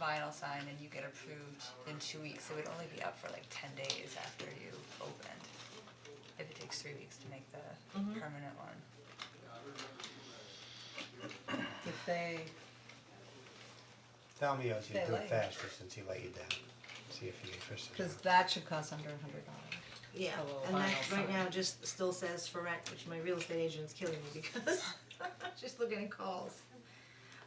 vinyl sign and you get approved in 2 weeks, it would only be up for like 10 days after you opened. If it takes 3 weeks to make the permanent one. If they, Tell me, Ozzy, They do like it it. faster since he let you down. See if you're interested. cause that should cost under $100. Yeah, A little and that vinyl right sign. now just still says for rent, which my real estate agent's killing me because just looking at calls.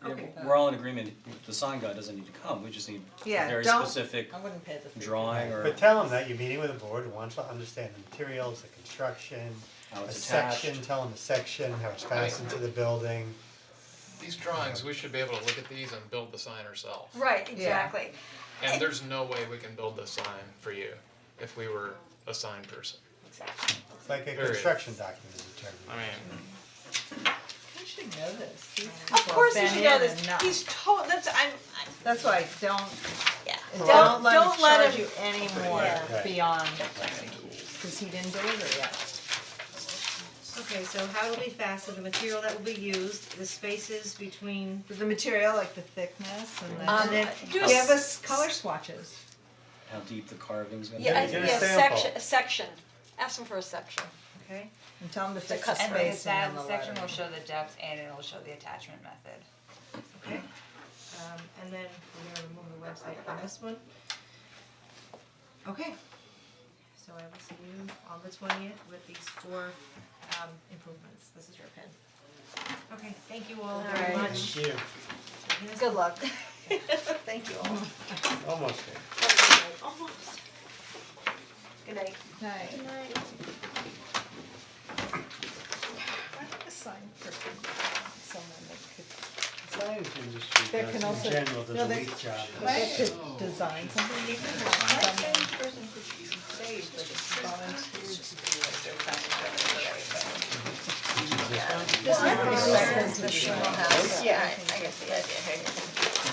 Yeah, Okay. we're all in agreement, the sign guy doesn't need to come, we just need Yeah, a very don't- specific I wouldn't pay the fee. drawing or But tell him that you're meeting with a board who wants to understand the materials, the construction, how a it's attached. section, tell him the section, how it's fastened to the building. These drawings, we should be able to look at these and build the sign ourselves. Right, exactly. And there's no way we can build this sign for you if we were a sign person. Exactly. It's like a Period. construction document in terms I mean, You should know this. These Of people course have he been should know in this, and not- he's That's why don't, yeah. don't let him Don't let charge him- you any more Right. beyond, cause he didn't deliver yet. Okay, so how it'll be fastened, the material that will be used, the spaces between, The material, like the thickness and Um, then do a give s- us color swatches. How deep the carving's gonna be. Yeah, Get a yeah, sample. section, ask him for a section. okay? And tell them to fix the custom. And the spacing on the that section will lettering. show the depth and it'll show the attachment method. Okay. And then we're gonna remove the website from this one. Okay. So I will see you on the 20th with these 4 improvements. This is your pen. Okay, thank you all very Alright. much. Thank you. Good luck. Thank you all. Almost there. Almost. Good night. Night. Good night. I think a sign person. someone that could, Science industry That does, can in also- general, does no, a they- weak job. that could design something, you can have someone person who stays, but it's volunteers to do like their factory or everything. This This is the Shingle House. Yeah. I guess the idea here.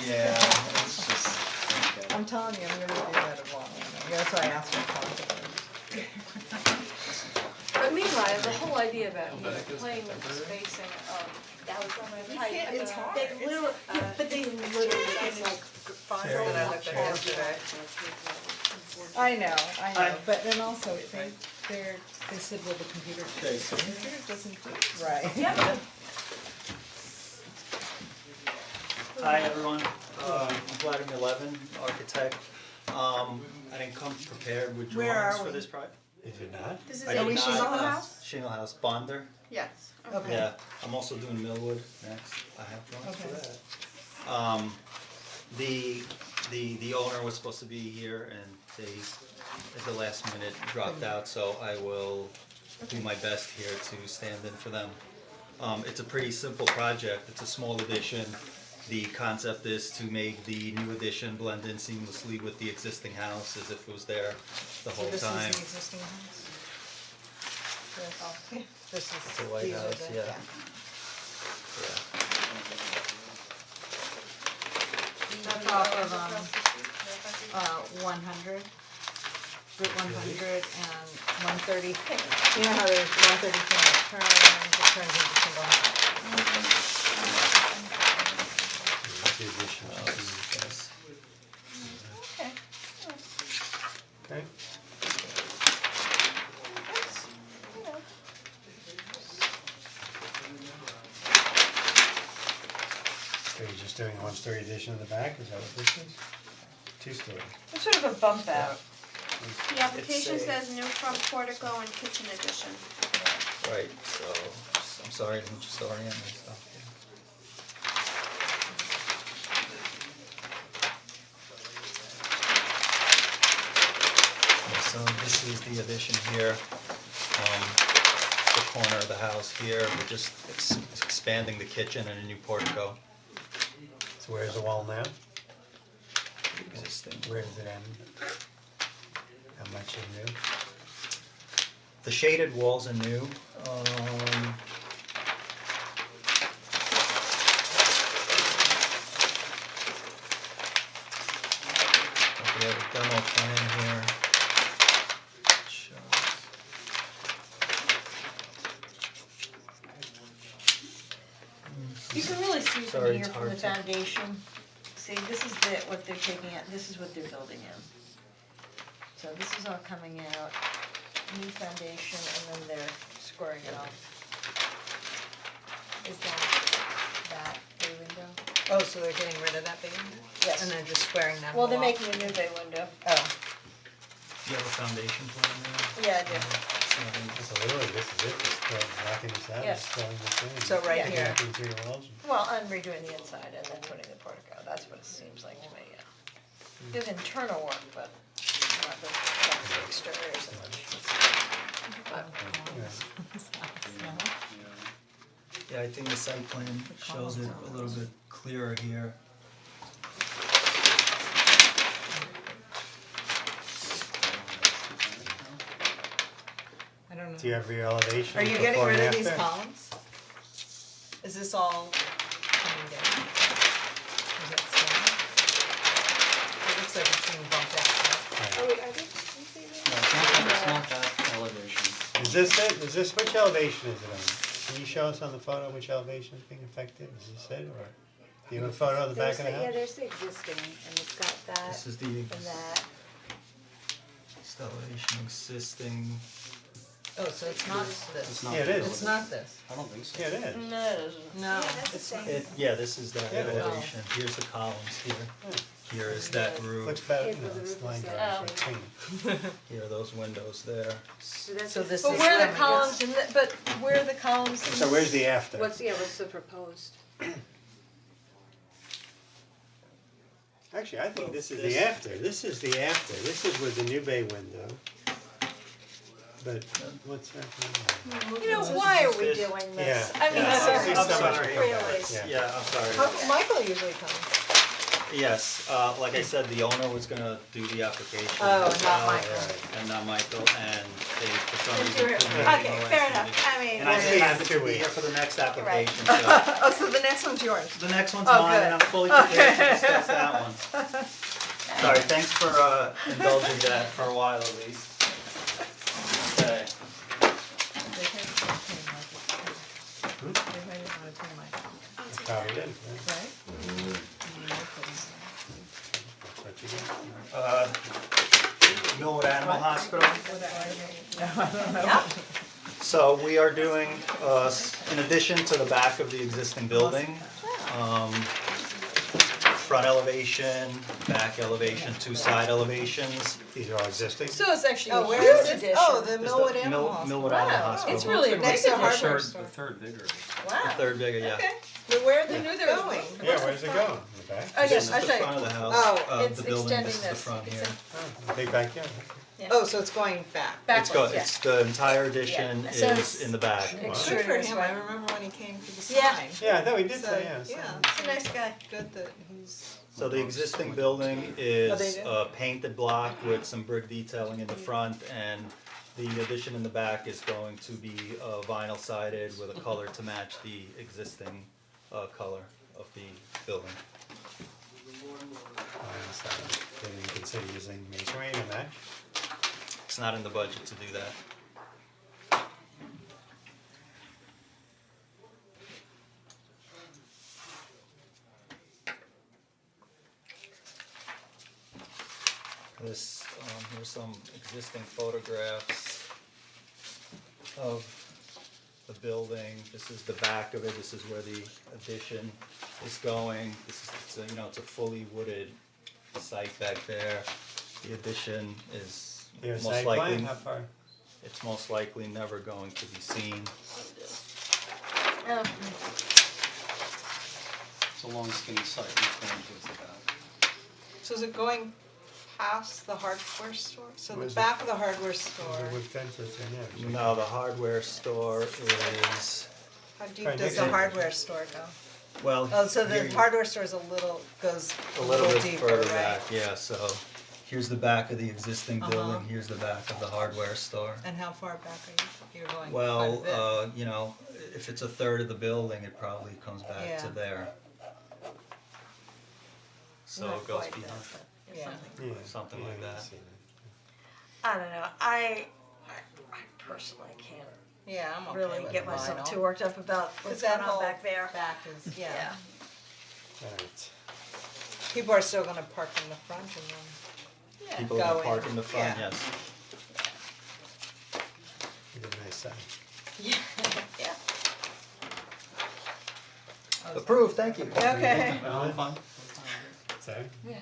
Yeah, it's just, I'm telling you, I'm gonna do that at long, that's why I asked for confidence. But meanwhile, the whole idea about, playing with the spacing of, That was on my height, It's hard. they literally, but they literally, it's like, Fonts that I looked at yesterday. I know, but then also they said, well, the computer doesn't do it right. yeah, Hi, everyone. I'm Vladimir Levin, architect. I didn't come prepared with Where drawings are for we? this project. Is it not? this is I a did not, Shingle House? Shingle House, Bonder. Yes. Okay. Yeah, I'm also doing Millwood next. I have drawings for Okay. that. The owner was supposed to be here and they, at the last minute, dropped out, so I will do my best here to stand in for them. It's a pretty simple project. It's a small addition. The concept is to make the new addition blend in seamlessly with the existing house as if it was there the whole This is time. the existing house? This is. The White these are House, the- yeah. That's off of 100, Route 100 and 130. You know how there's 130 turns, it turns into single house. The addition of these, okay. So you're just doing a one-story addition in the back, is that what this is? Two-story. It's sort of a bump out. The application It's a- says new front portico and kitchen addition. Right, so, I'm sorry, I didn't just orient myself. Yeah, so this is the addition here, the corner of the house here, we're just expanding the kitchen and a new portico. So where's the wall now? Existing. Where does it end? How much is new? The shaded walls are new, we have a demo plan here. Shows. You can really see from Sorry, here it's from the hard to- foundation, see, this is what they're taking out, this is what they're building in. So this is all coming out, new foundation, and then they're squaring it off. Is that bay window? Oh, so they're getting rid of that big window? Yes. And they're just squaring that Well, wall they're off? making a new bay window. Oh, Do you have a foundation plan there? Yeah, I do. So really, this is it, just knocking this out, Yes. just filling this in. So right Taking here. out the interior walls. Well, I'm redoing the inside and then putting the portico, that's what it seems like to me, yeah. There's internal work, but not the exterior so much. Yeah, I think the site plan shows it a little bit clearer here. I don't know. Do you have your elevation Are you before getting rid and of these after? columns? Is this all coming down? Is that staying? It looks like it's being bumped out, right? Oh, wait, are they, no, it's not that elevation. Is this it? Is this, which elevation is it on? Can you show us on the photo which elevation is being affected? Is this it, or do you have a photo of the back of the house? Yeah, there's the existing, and it's got that This is the and that. elevation existing. Oh, so it's not this? It's not Yeah, it is. It's not this? I don't think so. Yeah, it is. No, it isn't. No, that's the it's same. It, yeah, this is that Yeah, it is. elevation, here's the columns here, here is that roof, Looks better, Yeah, no, but the it's roof lined is up, out. it's clean. here are those windows there. So that's. So this But is where are the coming, columns in the, but where are the columns in So where's the after? What's the proposed? Actually, I think this is This- the after, this is the after, this is with the new bay window. but what's that? You know, why are we doing this? I mean, Yeah. seriously, I'm sorry. really. Yeah, I'm sorry. Michael usually comes. Yes, like I said, the owner was gonna do the application. Oh, not himself, Michael. And not Michael, and they, for some reason, You're- couldn't make it Okay, the last fair meeting. enough, I mean. And I We'll just see in happened 2 to be weeks. here for the next application, so. Oh, so the next one's yours. The next one's Oh, mine, good. and I'm fully prepared to discuss that one. Sorry, thanks for indulging that for a while at least. Okay. Probably did, yeah. Right? That's what you get. Millwood Animal Hospital. So we are doing, in addition to the back of the existing building, front elevation, back elevation, 2 side elevations. These are all existing? So it's actually Oh, a where huge is it? addition. Oh, the Millwood Animal Hospital. Millwood Animal Wow, Hospital. it's really a big Next to addition. hardware The store. third bigger. Wow. The third bigger, yeah. Okay. But where are they I knew there was going? one. Yeah, where's it going? In the back? Oh, This yes, is I'll the show you. front of the house, Oh, it's the building, extending this is the this. front It's here. Oh, big backyard. Oh, so it's going back. It's Backwards, yeah. it's the entire addition Yeah. So is it's- in the back. Good Extruder for is him, what- I remember when he came for the Yeah. sign. Yeah, I thought we did So, say, yeah. yeah, He's a nice guy. good that he's. So the existing building Oh, they is do? a painted block with some brick detailing in the front, and the addition in the back is going to be vinyl sided with a color to match the existing color of the building. I understand. They didn't consider using masonry to match? It's not in the budget to do that. Here's some existing photographs of the building. This is the back of it, this is where the addition is going. This is, it's a fully wooded site back there. The addition is You have a most site likely, plan, how far? it's most likely never going to be seen. Oh, It's a long skinny site, which one is about? So is it going past the hardware store? So the Where's back of the hardware store, The wood fences in there. No, the hardware store is, how deep Right does next the to it. hardware store go? well, Oh, so the here- hardware store is goes a little bit deeper, further right? back, yeah, so here's the back of the existing Uh-huh. building, here's the back of the hardware store. And how far back are you, you're going quite a Well, bit. if it's a third of the building, it probably comes back to Yeah. there. So not it goes quite behind, that, but Yeah. Yeah, something yeah, like I that. see I don't know, I personally can't Yeah, I'm okay really with get the myself vinyl. too worked up about what's Cause that going on whole back there. back is, yeah. Alright, People are still gonna park in the front and then. People Go that in. park in the front, Yeah. yes. you did a nice site. Yeah. Approved, thank you. Okay. I'm fine. Sorry? Yeah,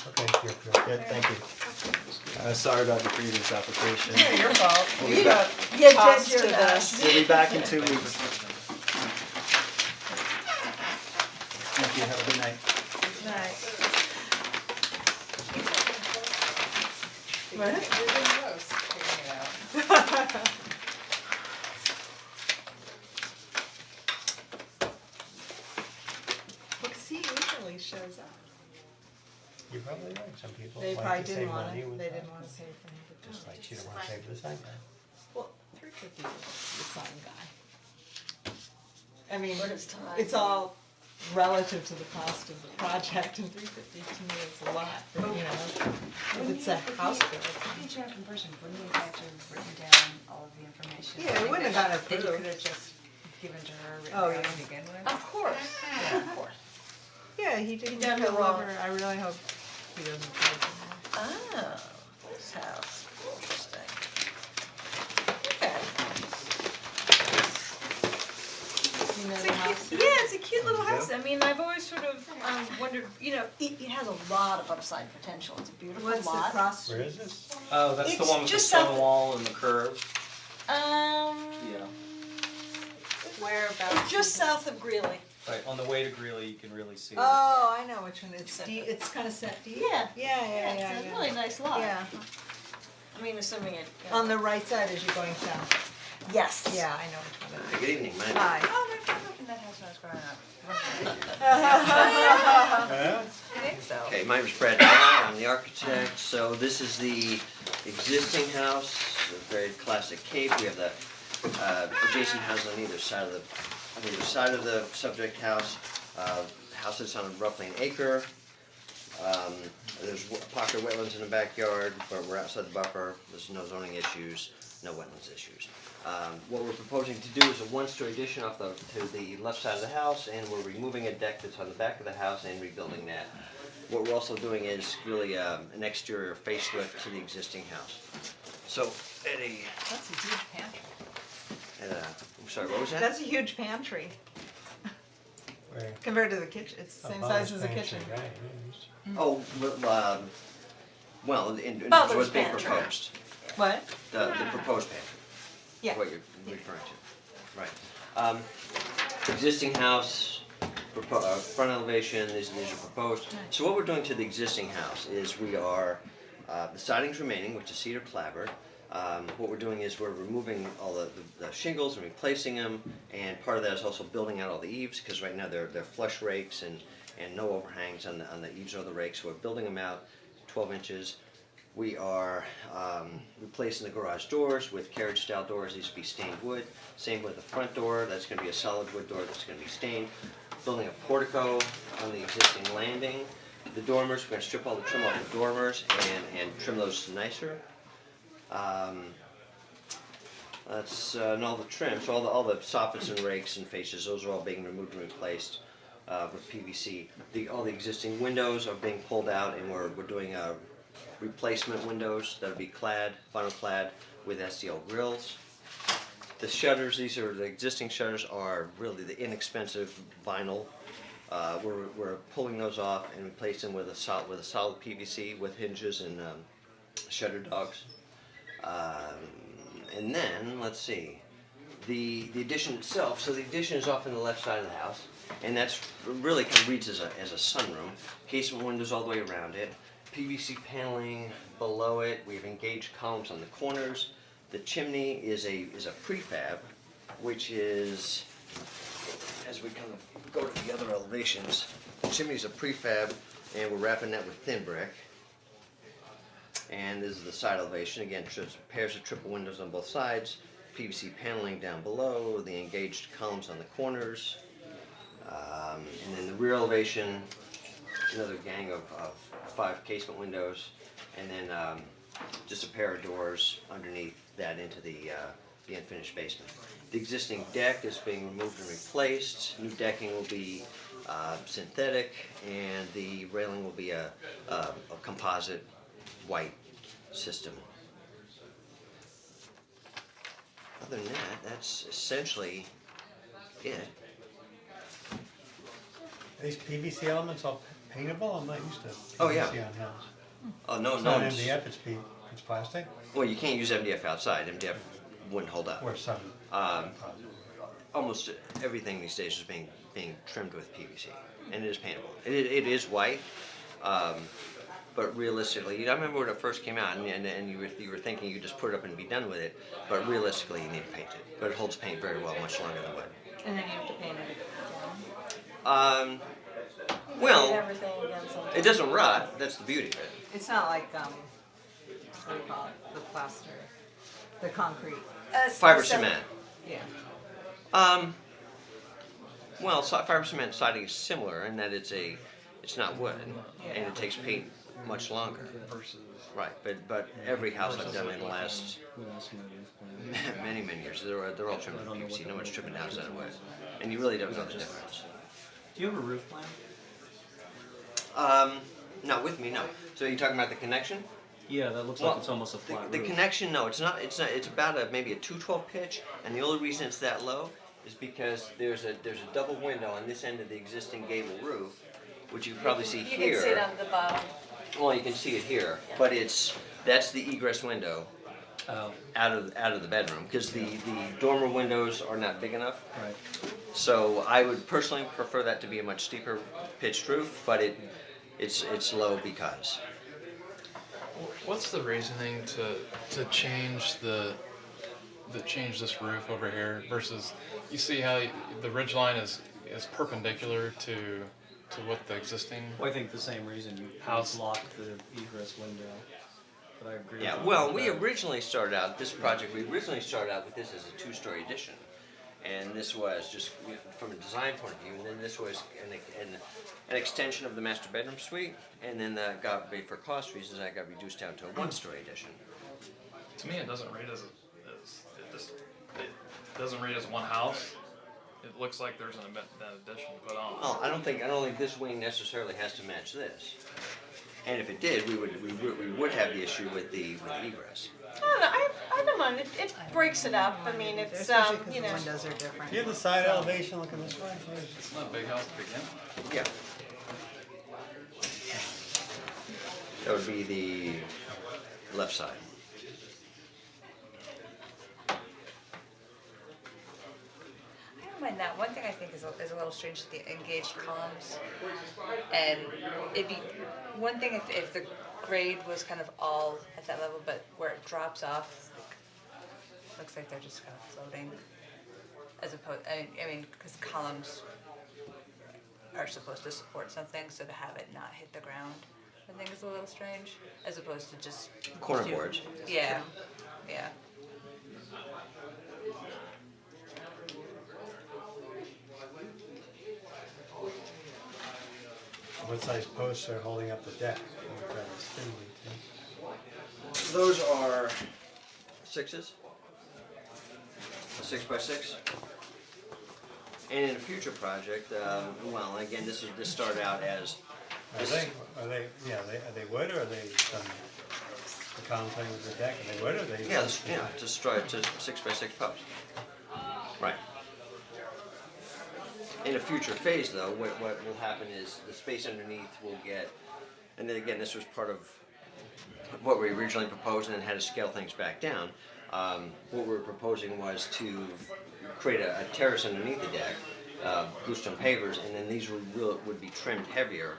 Okay, you're approved. Yeah, thank you. Sorry about the previous application. Your fault. You got You tossed did to your the- best. We'll be back in 2 weeks. Thank you, have a good night. Because he usually shows up. You're probably right, some people They like probably to save didn't money wanna, with they that. didn't wanna pay for him to do Just it. like she didn't wanna pay for the site plan. Well, 350 is the sign guy. I mean, What is time? it's all relative to the cost of the project, and 350 to me is a lot, for, you know, if it's a house build. If you check in person, wouldn't you have to have written down all of the information? Yeah, it wouldn't have gotten That you approved. could have just given to her written Oh, down yeah. to begin with? Of course, of course. Yeah, he didn't done her wrong. deliver, I really hope he doesn't pay for Oh, this house, interesting. Okay. that. You know It's the a house? cute, yeah, it's a cute little house. I mean, I've always sort of wondered, you know, It has a lot of upside potential, it's a beautiful What's the lot. cross Where street? is this? Oh, that's the It's one with the just stone south- wall and the curve? Yeah. Whereabouts? Just south of Greeley. Right, on the way to Greeley, you can really see it. Oh, I know which one, it's deep, it's kinda set deep. Yeah. Yeah, yeah, It's a really nice lot. Yeah. I mean, assuming it, On the right side as you're going south. yes. Yeah, I know which one it is. Good evening, my name Hi. Oh, my friend lived in that house when I was growing up. Yeah? I think so. Okay, my name is Brad Dye, I'm the architect, so this is the existing house, a very classic cape, we have the adjacent house on either side of the subject house. House is on roughly an acre. There's pocket wetlands in the backyard, but we're outside the buffer, there's no zoning issues, no wetlands issues. What we're proposing to do is a one-story addition to the left side of the house, and we're removing a deck that's on the back of the house and rebuilding that. What we're also doing is really an exterior facelift to the existing house. So, That's a huge pantry. I'm sorry, what was that? That's a huge pantry Where? compared to the kitchen. It's the same size as the kitchen. Right, Oh, well, in Butler's what's being pantry. proposed, What? the proposed pantry. Yeah. What you're referring to, right. Existing house, front elevation, these are proposed. So what we're doing to the existing house is we are, the siding's remaining, which is cedar clapboard. What we're doing is we're removing all the shingles and replacing them, and part of that is also building out all the eaves, because right now they're flush rakes and no overhangs on the eaves or the rakes, so we're building them out 12 inches. We are replacing the garage doors with carriage-style doors. These will be stained wood. Same with the front door. That's going to be a solid wood door that's going to be stained. Building a portico on the existing landing. The dormers, we're going to strip all the trim off the dormers and trim those nicer. That's and all the trim. So all the soffits and rakes and fascias, those are all being removed and replaced with PVC. All the existing windows are being pulled out, and we're doing replacement windows that'll be vinyl clad with SDL grills. The shutters, the existing shutters are really the inexpensive vinyl. We're pulling those off and replacing them with a solid PVC with hinges and shutter dogs. And then, let's see, the addition itself. So the addition is off on the left side of the house, and that's really kind of reads as a sunroom. Casement windows all the way around it. PVC paneling below it. We have engaged columns on the corners. The chimney is a prefab, which is, as we kind of go to the other elevations, the chimney is a prefab, and we're wrapping that with thin brick. And this is the side elevation. Again, pairs of triple windows on both sides. PVC paneling down below. The engaged columns on the corners. And then the rear elevation, another gang of 5 casement windows, and then just a pair of doors underneath that into the unfinished basement. The existing deck is being removed and replaced. New decking will be synthetic, and the railing will be a composite white system. Other than that, that's essentially it. Are these PVC elements all paintable? I'm not used to Oh, yeah. PVC on house. Oh, no, It's no. not MDF, it's plastic, Well, you can't use MDF outside. MDF wouldn't hold up. or some. Almost everything these days is being trimmed with PVC, and it is paintable. It is white, but realistically, I remember when it first came out, and you were thinking you could just put it up and be done with it. But realistically, you need to paint it. But it holds paint very well, much longer than wood. And then you have to paint it again. Well, Everything again sometimes. it doesn't rot. That's the beauty of it. It's not like, what do you call it, the plaster, the concrete. Fiber cement. Yeah. Well, fiber cement siding is similar in that it's not wood, and it takes paint much longer. Right, but every house I've done in the last many years, they're all trimmed with PVC. No one's trimming houses out of wood, and you really don't know the difference. Do you have a roof plan? Not with me, no. So you're talking about the connection? Yeah, that looks like it's almost a flat roof. The connection, no, it's not. It's about maybe a 212 pitch, and the only reason it's that low is because there's a double window on this end of the existing gable roof, which you can probably see here. You can see it on the bottom. Well, you can see it here, but that's the egress window out of the bedroom, because the dormer windows are not big enough. Right. So I would personally prefer that to be a much steeper pitched roof, but it's low because. What's the reasoning to change change this roof over here versus, you see how the ridge line is perpendicular to what the existing Well, I think the same reason you house block the egress window, but I agree Yeah, with well, you we with that. originally started out, this project, we originally started out with this as a two-story addition. And this was just from a design point of view, and then this was an extension of the master bedroom suite, and then that got, for cost reasons, that got reduced down to a one-story addition. To me, it doesn't read as it doesn't read as one house. It looks like there's an addition put on. Well, I don't think this wing necessarily has to match this. And if it did, we would have the issue with the egress. I don't know, I don't mind, it breaks it up, I mean, it's, Especially 'cause you the know. windows are different. Do you have the side elevation looking this way? It's not a big house to begin with. Yeah. That would be the left side. I don't mind that. One thing I think is a little strange is the engaged columns. And it'd be one thing if the grade was kind of all at that level, but where it drops off, looks like they're just kind of floating. As opposed, I mean, because columns are supposed to support something, so to have it not hit the ground, I think is a little strange, as opposed to just Corner boards. Yeah, yeah. What size posts are holding up the deck? We've got a spindly too. Those are sixes, a 6x6. And in a future project, well, again, this started out as. Are they wood or are they the column thing with the deck? Are they wood or are they? Yeah, just try it to 6x6 posts. Right. In a future phase though, what will happen is the space underneath will get, and then again, this was part of what we originally proposed and then had to scale things back down. What we were proposing was to create a terrace underneath the deck, bluestone pavers, and then these would be trimmed heavier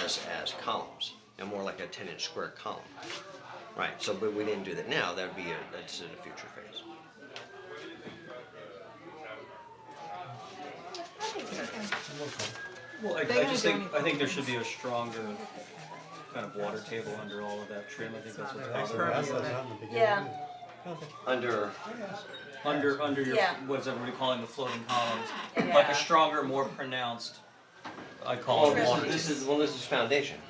as columns, and more like a 10-inch square column. Right, so but we didn't do that now, that's in a future phase. Well, I just think there should be a stronger kind of water table under all of that trim. I think that's what's bothering That's me. what's on the beginning. Yeah. Under Your Yeah. what's everybody calling the floating columns, like Yeah. a stronger, more pronounced. I call it water this table. is foundation.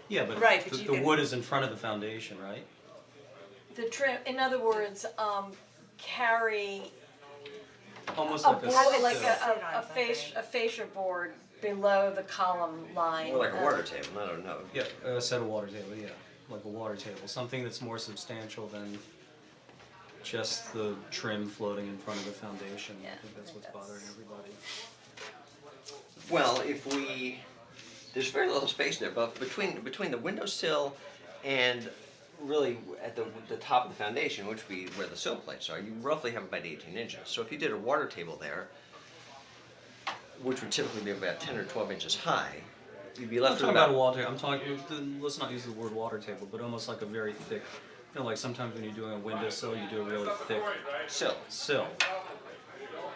Yeah, but Right, but the, you the can- wood is in front of the foundation, right? The trim, in other words, carry Almost a like a board, like sill. a fascia board below the column line. More like a water table, no. Yeah, a set of water table. Yeah, like a water table, something that's more substantial than just the trim floating in front of the foundation. Yeah, I think that's what's bothering everybody. Well, there's very little space there, but between the windowsill and really at the top of the foundation, which would be where the sill plates are, you roughly have about 18 inches. So if you did a water table there, which would typically be about 10 or 12 inches high, you'd be I'm left with talking about about. a water. I'm talking. Let's not use the word water table, but almost like a very thick. You know, like sometimes when you're doing a windowsill, you do a really thick sill.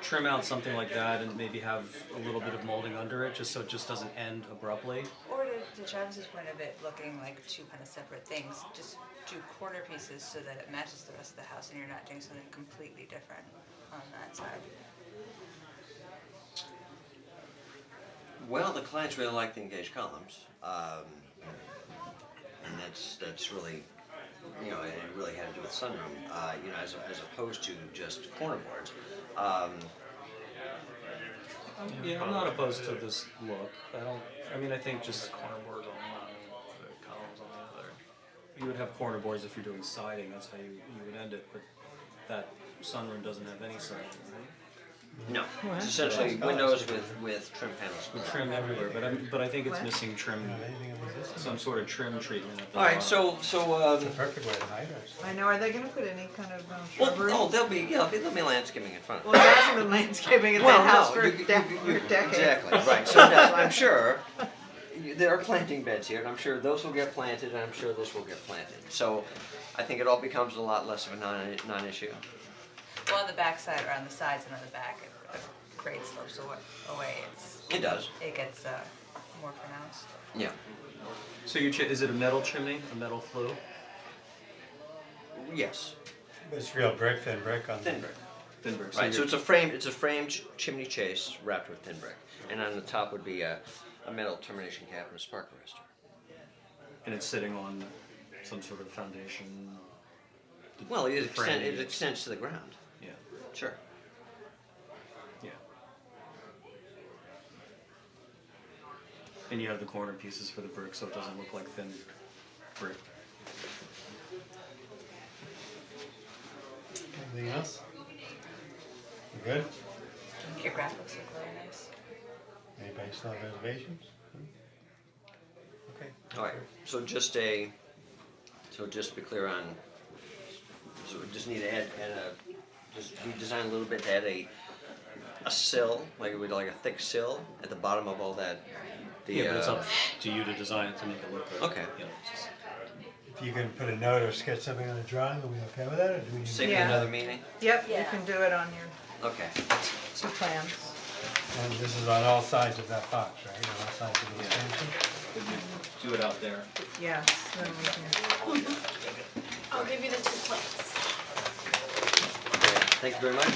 Trim out something like that and maybe have a little bit of molding under it, just so it just doesn't end abruptly. Or to Travis's point of it looking like two kind of separate things, just do corner pieces so that it matches the rest of the house and you're not doing something completely different on that side. Well, the clients really like the engaged columns, and that's really, it really had to do with sunroom, as opposed to just corner boards. Yeah, I'm not opposed to this look. I think just Corner boards on one, the columns on the other. you would have corner boards if you're doing siding. That's how you would end it. But that sunroom doesn't have any siding, right? No, it's essentially windows with trim panels. With trim everywhere, but I think it's missing trim, some sort of trim treatment at the All right, bottom. so Perfect way to hide it. I know, are they gonna put any kind of well, shrubbery? there'll be landscaping in front. Well, there hasn't been landscaping in that house for you- decades. Exactly, right, so no, I'm sure, there are planting beds here, and I'm sure those will get planted, and I'm sure this will get planted. So I think it all becomes a lot less of a non-issue. Well, on the back side or on the sides and on the back, if the grade slopes away, It does. it gets more pronounced. Yeah. So is it a metal chimney, a metal flue? Yes. But it's real brick, thin brick on the. Thin brick. Thin brick. Right. So it's a framed chimney chase wrapped with thin brick, and on the top would be a metal termination cap and a spark arrestor. And it's sitting on some sort of foundation. Well, The frame it is- extends to the ground. Yeah. Sure. Yeah. And you have the corner pieces for the brick, so it doesn't look like thin brick. Anything else? You good? Your graphics look really nice. Anybody still have reservations? Okay. All right. So just to be clear on, so we just need to add just redesign a little bit to add a sill, like a thick sill at the bottom of all that. Yeah, but it's up to you to design it to make it look good. Okay. You know, it's just- If you can put a note or sketch something on a drawing, are we okay with that, or do we need? Save for Yeah. another meeting. Yep, you Yeah. can do it on your Okay. two plans. And this is on all sides of that box, right, on all sides of the Yeah. extension? Could you do it out there? Yes, then we can. I'll give you the 2 plans. Great. Thank you very much.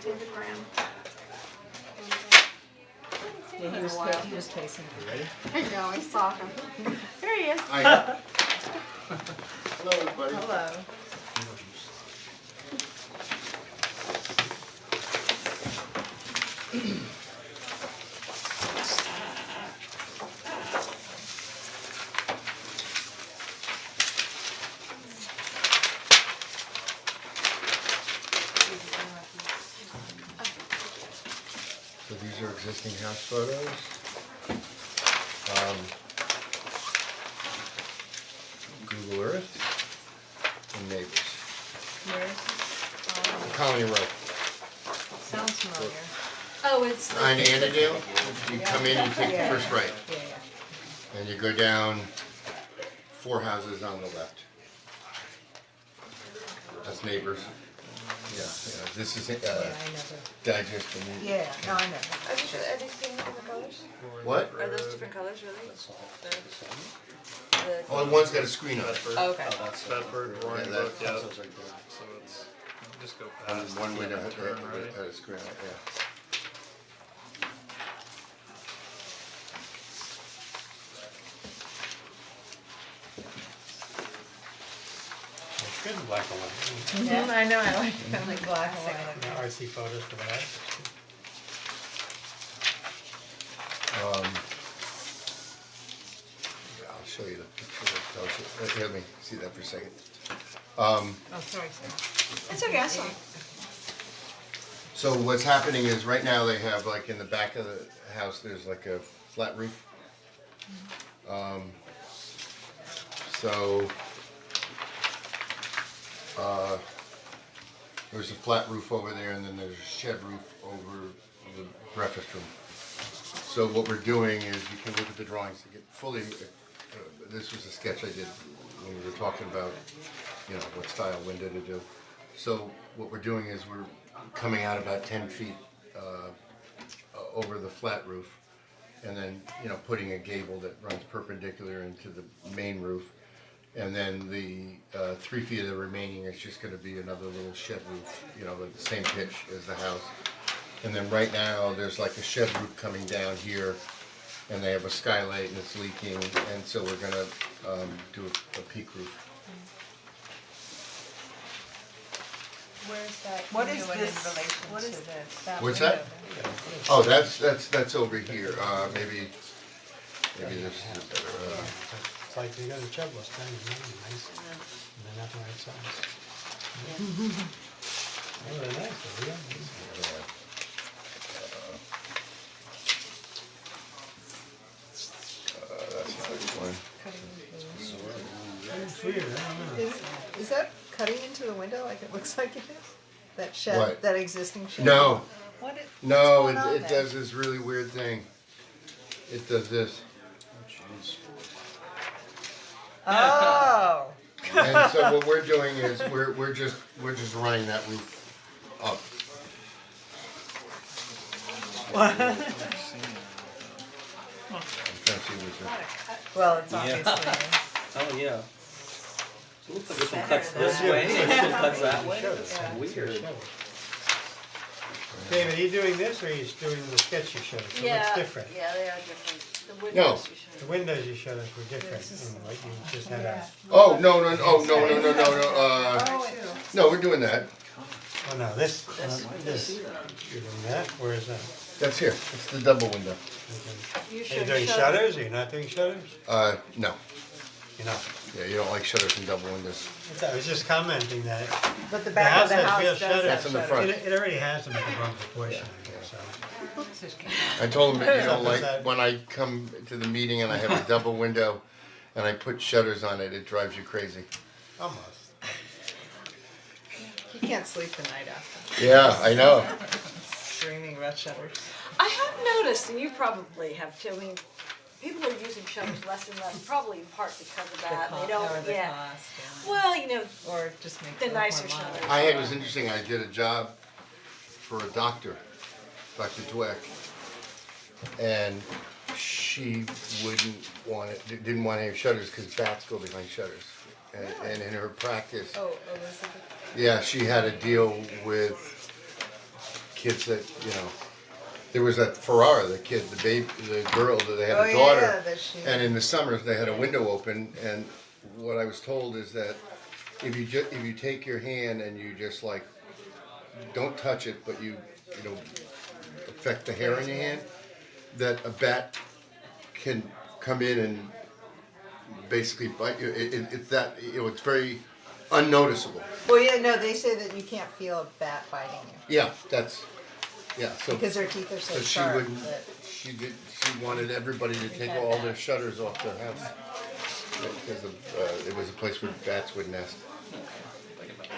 David Graham. Yeah, he was pacing. I know, I saw him. There he is. Hi. Hello, everybody. Hello. So these are existing house photos. Google Earth and neighbors. Where's, Colony Road. sounds familiar. Oh, it's On Annandale, you come in, you take the Yeah. first right, Yeah, yeah. and you go down 4 houses on the left. That's neighbors. Yeah, this is Yeah, I know digest and. the, yeah, no, I know. Are these different colors? What? Are those different colors, really? Only one's got a screen on it. Oh, okay. Bedford, Roaring Yeah, Brook, that- yeah, so it's, just go And past. one with a, turn, right? a screen on it, yeah. It's good in black and white. Mhm, I know, I like black and white. The RC photos for that. Yeah, I'll show you the picture that tells you, let me see that for a second. Oh, sorry, sorry. It's okay, I saw it. So what's happening is right now they have like in the back of the house, there's like a flat roof. So there's a flat roof over there and then there's a shed roof over the breakfast room. So what we're doing is you can look at the drawings to get fully, this was a sketch I did when we were talking about, you know, what style window to do. So what we're doing is we're coming out about 10 feet over the flat roof and then, you know, putting a gable that runs perpendicular into the main roof. And then the 3 feet of the remaining is just gonna be another little shed roof, you know, with the same pitch as the house. And then right now, there's like a shed roof coming down here and they have a skylight and it's leaking, and so we're gonna do a peak roof. Where's that What is new one in this? relation What to is this? What's that? Oh, that's over here, maybe this is a better, It's like they got a checklist, kind of nice, and they're not the right size. Oh, they're nice, though, yeah. that's not one. It's weird, I don't know. Is that cutting into the window like it looks like it is? That shed, What? that existing shed? No, What it, no, what's going on it there? does this really weird thing. It does this. Oh. And so what we're doing is we're just running that roof up. I'm trying to see what's it. Well, it's Yeah. obviously. Oh, yeah. It looks like some Better cuts than this that. way, some cuts that way. Yeah. Weird. David, are you doing this or are you doing the sketch you showed us? It looks different. Yeah, they are different. The No. windows you showed. The windows you showed us were different in what you just had a, Oh, no, no, we're doing that. oh no, this, you're doing that, where is that? That's here. It's the double window. Okay. You Are you showed doing shutters, or you're not doing shutters? No. You're not. Yeah, you don't like shutters and double windows. I was just commenting that But the the back house of the has house real does shutters. That's in the front. It already has them at the wrong proportion, I guess, so. I told him, you know, Is like, that- when I come to the meeting and I have a double window and I put shutters on it, it drives you crazy. Almost. You can't sleep the night after, Yeah, I know. dreaming about shutters. I have noticed, and you probably have too, I mean, people are using shutters less and less, probably in part because of that, they don't, Or the yeah. cost, yeah. Well, you know, Or just make the them more nicer modern. shutters. It was interesting, I did a job for a doctor, Dr. Dweck, and she didn't want any shutters because bats go behind shutters. And in her practice, Oh, Elizabeth. yeah, she had to deal with kids that, you know, there was that Ferrara, the girl that they had Oh, a yeah, daughter. that she- And in the summers, they had a window open, and what I was told is that if you take your hand and you just like, don't touch it, but you know, affect the hair in your hand, that a bat can come in and basically bite you. It's that, you know, it's very unnoticeable. Well, yeah, no, they say that you can't feel a bat biting you, Yeah, so. because their teeth are so So she sharp wouldn't, that. she wanted everybody to take all their shutters off their house. Because it was a place where bats would nest.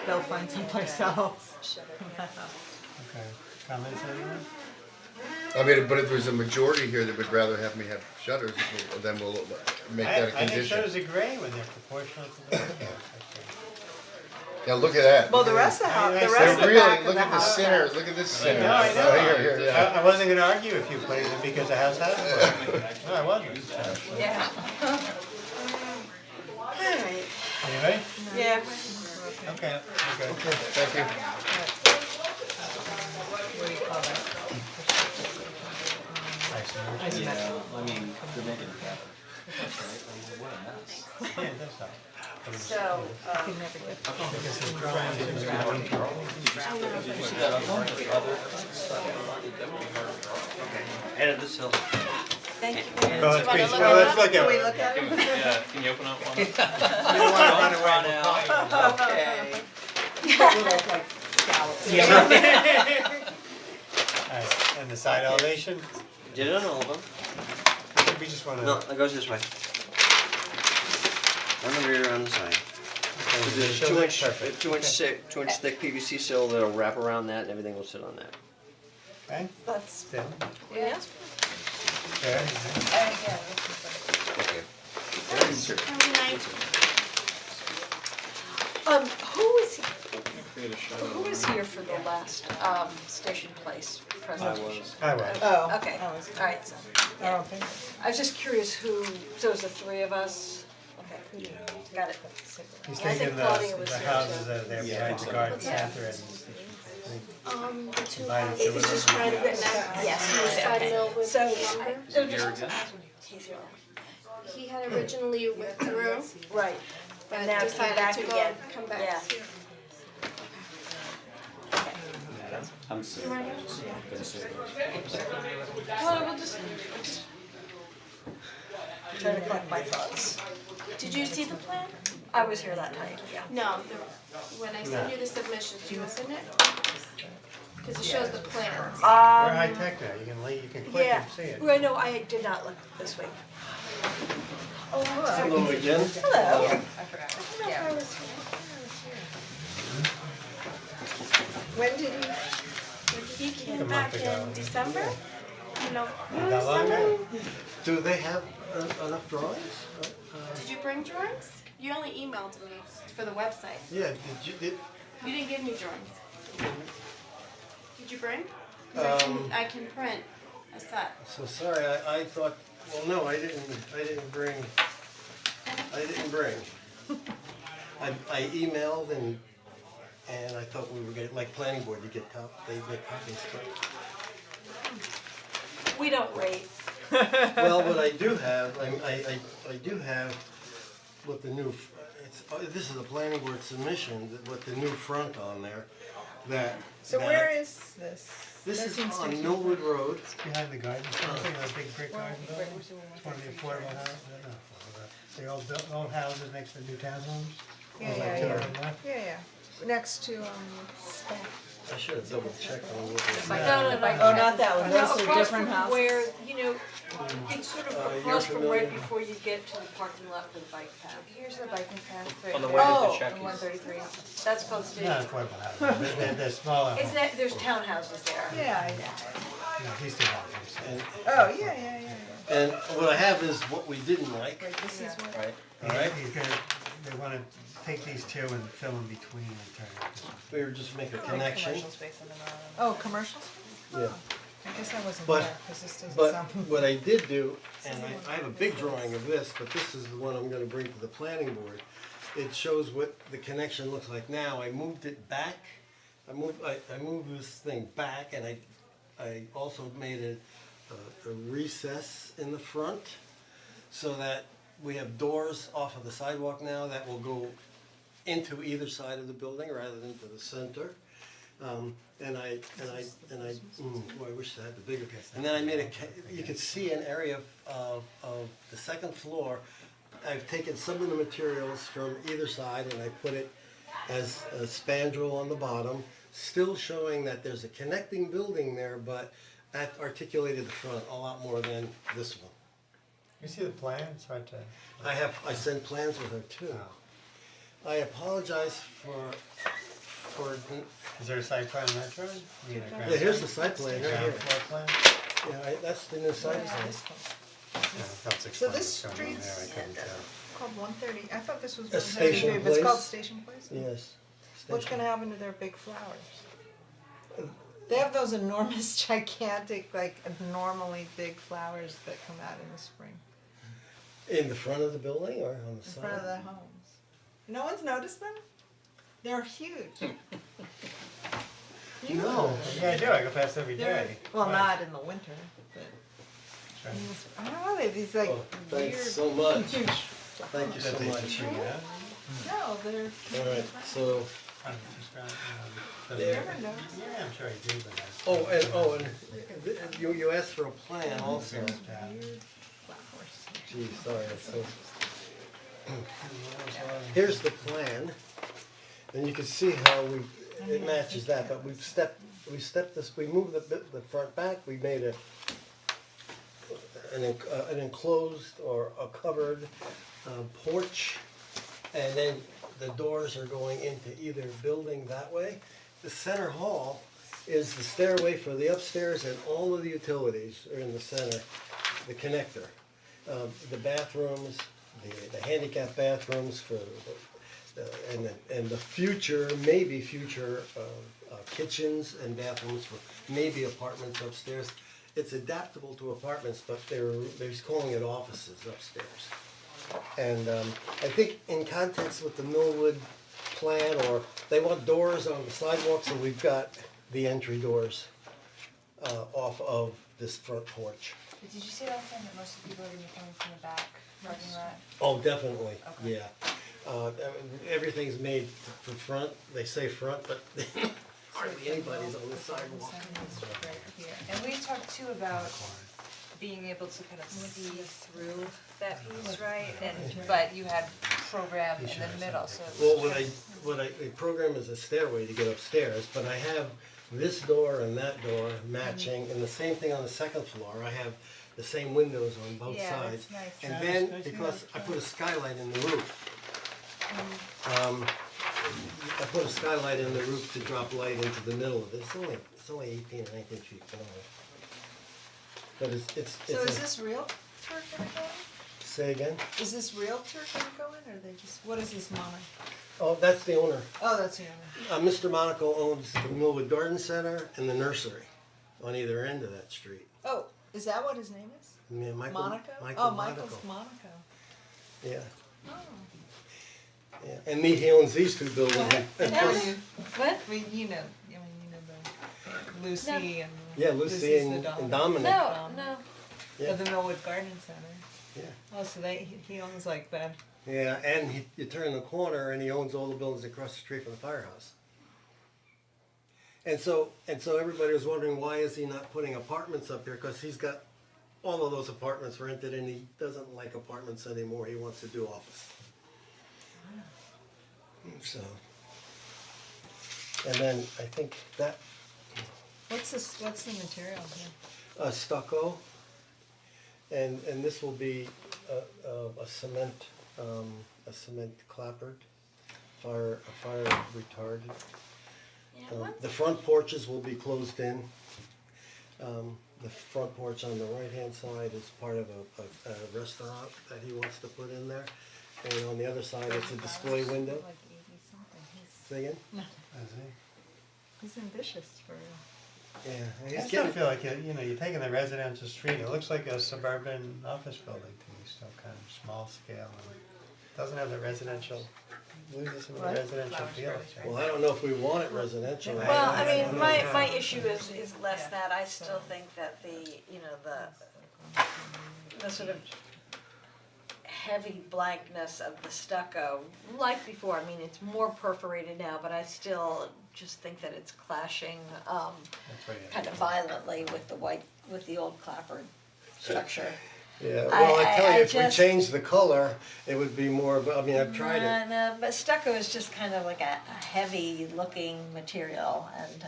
They'll find someplace else. Okay, comments anyone? I mean, but if there's a majority here that would rather have me have shutters, then we'll make that a I think condition. shutters are gray when they're proportional to the window. Yeah, look at that. Well, the rest of the house, the They're rest of the They're back really, of look the at the house. center, look at this center. No, I know. Oh, here, yeah. I wasn't gonna argue if you played them because the house has one. No, I wasn't. Yeah. Alright, Anyway, yeah. okay, okay. Thank you. What do you call that? Yeah, I mean, they're making it better. Right? I mean, what a mess. Yeah, that's all. So, You can never get. Because the drawings are Edit this hill. thank you. Well, let's be, well, let's look Can we at look at it? Yeah, can you open up one? You don't wanna run away. Okay. Alright, and the side elevation, Did it on all of them? we just wanna. No, it goes this way. On the rear, on the side. Okay, There's a show 2 that inch, perfect. 2 inch thick PVC sill that'll wrap around that and everything will sit on that. Okay, That's, still, yeah. there, Okay. Who was here for the last, Station Place presentation? I was. Oh. Okay, Oh, is it? alright, so, I don't think. I was just curious who, so it was the three of us? Okay, got it. He's Yeah, I think thinking Claudia was the here houses too. that are there behind the garden center and. The two Divided houses, to it's just kind of written out. Yes, Side mill with So, lumber. He had originally withdrew, right, but And now came decided back to go, again. come back. Yeah. I'm sorry. Well, we'll just try to collect my thoughts. Did you see the plan? I was here that night, yeah. No, when I send you the submissions, do you open it? Cause it shows the plans. We're high tech now, you can click Yeah, and see it. right, no, I did not look this week. Hello again. Hello. I forgot. Yeah. When did you? He came month back ago. in December, you know. That long ago? Do they have enough drawings? Did you bring drawings? You only emailed me for the website. Yeah, You didn't give me drawings. Did you bring? 'Cause I can print a set. so sorry, I thought, well, no, I didn't bring. I emailed and I thought we were getting, like planning board, you get they get copies, but. We don't rate. Well, what I do have, I do have with the new, this is a planning board submission with the new front on there, that. So that- where is this? This is 13th on Street. Millwood Road. Behind the garden, something, a big brick garden building? It's one of the affordable houses, not affordable, the old houses next to the new townhomes? Yeah, There's yeah, like two yeah. of them left. Yeah. Next to Spec. I should have double checked on what it was. Oh, not that one, those are different houses. Where, you know, it's sort of you're across from right familiar. before you get to the parking lot for the bike path. Here's the biking path right On the there. way to Oh, Checkies. 133. That's called Not station. affordable houses, they're smaller. It's that, there's townhouses there. Yeah, No, these two houses. And, oh, yeah. and what I have is what we didn't like. Right, this is what. Right? Alright, they wanna take these two and fill in between and turn it into something. We were just making a connection. Commercial space in the middle. Oh, commercial space? Yeah. I guess I wasn't But- there, cause this doesn't But sound. what I did do, and I have a big drawing of this, but this is the one I'm gonna bring to the planning board. It shows what the connection looks like now. I moved it back. I moved this thing back, and I also made a recess in the front so that we have doors off of the sidewalk now that will go into either side of the building rather than to the center. Boy, I wish I had the bigger. And then I made you can see an area of the second floor. I've taken some of the materials from either side and I put it as a spandrel on the bottom, still showing that there's a connecting building there, but that articulated the front a lot more than this one. You see the plan, it's hard to. I sent plans with her too. I apologize for, Is there a site plan on that drawing? You mean a ground yeah, here's plan? the site plan right Ground here. floor plan? Yeah, that's the new site plan. Yeah, helps So explain this what's going on there, I street's couldn't tell. called 130, I thought this was A 133, Station but it's called Place? Station Place? Yes. What's Station. gonna happen to their big flowers? They have those enormous, gigantic, like abnormally big flowers that come out in the spring, In the front of the building or on the in side? front of the homes. No one's noticed them? They're huge. No. Yeah, I do, I go past every They're, day. well, Right. not in the winter, but Right. in the I don't know, they have these like Oh, weird, thanks so much. huge Thank you so That they much. should bring it out. No, they're. Alright, so, Yeah, Never know. I'm sure I do, but you asked for a plan also. Weird flowers. Gee, sorry, it's so. Here's the plan, and you can see how it matches that, but we stepped this, we moved the front back, we made an enclosed or a covered porch, and then the doors are going into either building that way. The center hall is the stairway for the upstairs, and all of the utilities are in the center, the connector. The bathrooms, the handicap bathrooms for, and the future, maybe future kitchens and bathrooms for maybe apartments upstairs. It's adaptable to apartments, but they're calling it offices upstairs. And I think in context with the Millwood plan, or they want doors on the sidewalk, so we've got the entry doors off of this front porch. Did you say last time that most of the people are gonna be coming from the back parking lot? Oh, definitely, Okay. yeah. Everything's made for front, they say front, but hardly anybody's on the sidewalk. Right here. And we talked too about being able to kind of see through that piece, right? And, but you had program in the middle, so. Well, the program is a stairway to get upstairs, but I have this door and that door matching, and the same thing on the second floor. I have the same windows on both Yeah, sides. that's nice. And then, because I put a skylight in the roof, I put a skylight in the roof to drop light into the middle of it. It's only 18 or 19 feet tall. But it's So is a, this real turf gonna go say again? in? Is this real turf gonna go in, or they just, what is this Monaco? Oh, that's the owner. Oh, that's the owner. Mr. Monaco owns the Millwood Garden Center and the nursery on either end of that street. Oh, is that what his name is? Yeah, Monaco? Michael Oh, Monaco. Michael's Monaco. Yeah. Oh. Yeah, and he owns these two buildings. What? And How plus- are you? What? I mean, you know the Lucy No. and. Yeah, Lucy Lucy's and the and Dominic. No, no. Yeah. Of the Millwood Garden Center. Yeah. Oh, so he owns like that. Yeah, and you turn the corner and he owns all the buildings across the street from the firehouse. And so everybody was wondering, why is he not putting apartments up here? Because he's got all of those apartments rented and he doesn't like apartments anymore. He wants to do office. So, and then I think that What's the material here? stucco, and this will be a cement clapboard, fire retarded. The front porches will be closed in. The front porch on the right-hand side is part of a restaurant that he wants to put in there. And on the other side, it's a display window. Like 80-something. Say again? No, I see. he's ambitious for. Yeah, I he's still getting, feel like, you're taking the residential street, it looks like a suburban office building to me, still kind of small scale. And it doesn't have the residential, loses some of the What? residential feel. well, I don't know if we want it residential. Well, I mean, don't know. my issue is less that, I still think that the sort of heavy blankness of the stucco, like before, I mean, it's more perforated now, but I still just think that it's clashing, That's right, yeah. kind of violently with the old clapboard structure. Yeah, well, I tell I you, if we just- change the color, it would be more of, I mean, I've tried it. No, but stucco is just kind of like a heavy looking material and,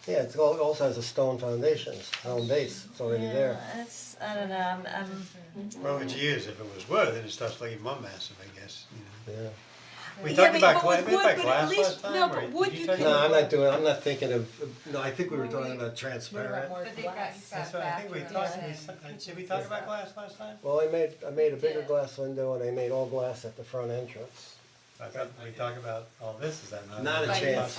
Yeah, it also has a stone foundation, stone base, it's already there. yeah, it's, I don't know, I'm What would you use if it was wood, then it starts looking more massive, I guess, Yeah. We Yeah, talked but- about but glass, with we wood, talked but about at glass least- last time, no, or but did wood you you talk can- about? No, I'm not thinking of, no, I think we were talking about transparent. But they've got, That's what I think we talked, did we talk about glass last time? Well, I made a bigger glass window and I made all glass at the front entrance. I thought we talked about all this, is that not? Not a but chance.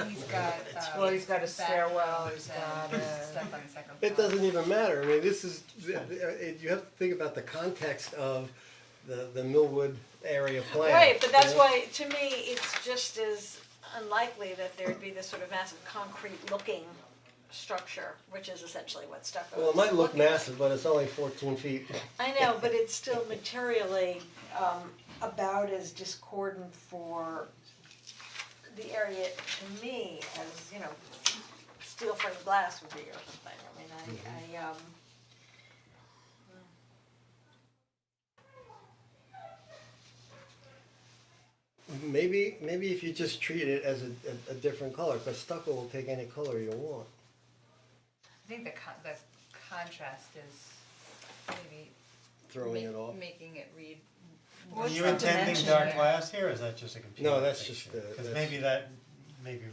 he's got, well, he's got a stairwell, bathrooms he's got and a- stuff on the second floor. It doesn't even matter, I mean, this is, you have to think about the context of the Millwood area plan. Right, but that's you know? why, to me, it's just as unlikely that there'd be this sort of massive concrete looking structure, which is essentially what stucco is. Well, it might look looking like. massive, but it's only 14 feet. I know, but it's still materially about as discordant for the area to me as, steel frame glass would be or something. I mean, I Maybe if you just treat it as a different color, because stucco will take any color you want. I think the contrast is maybe Throwing it off. making it read. Are What's you the intending dimension dark here? glass here, or is that just a computer? No, that's just Because that's- maybe that,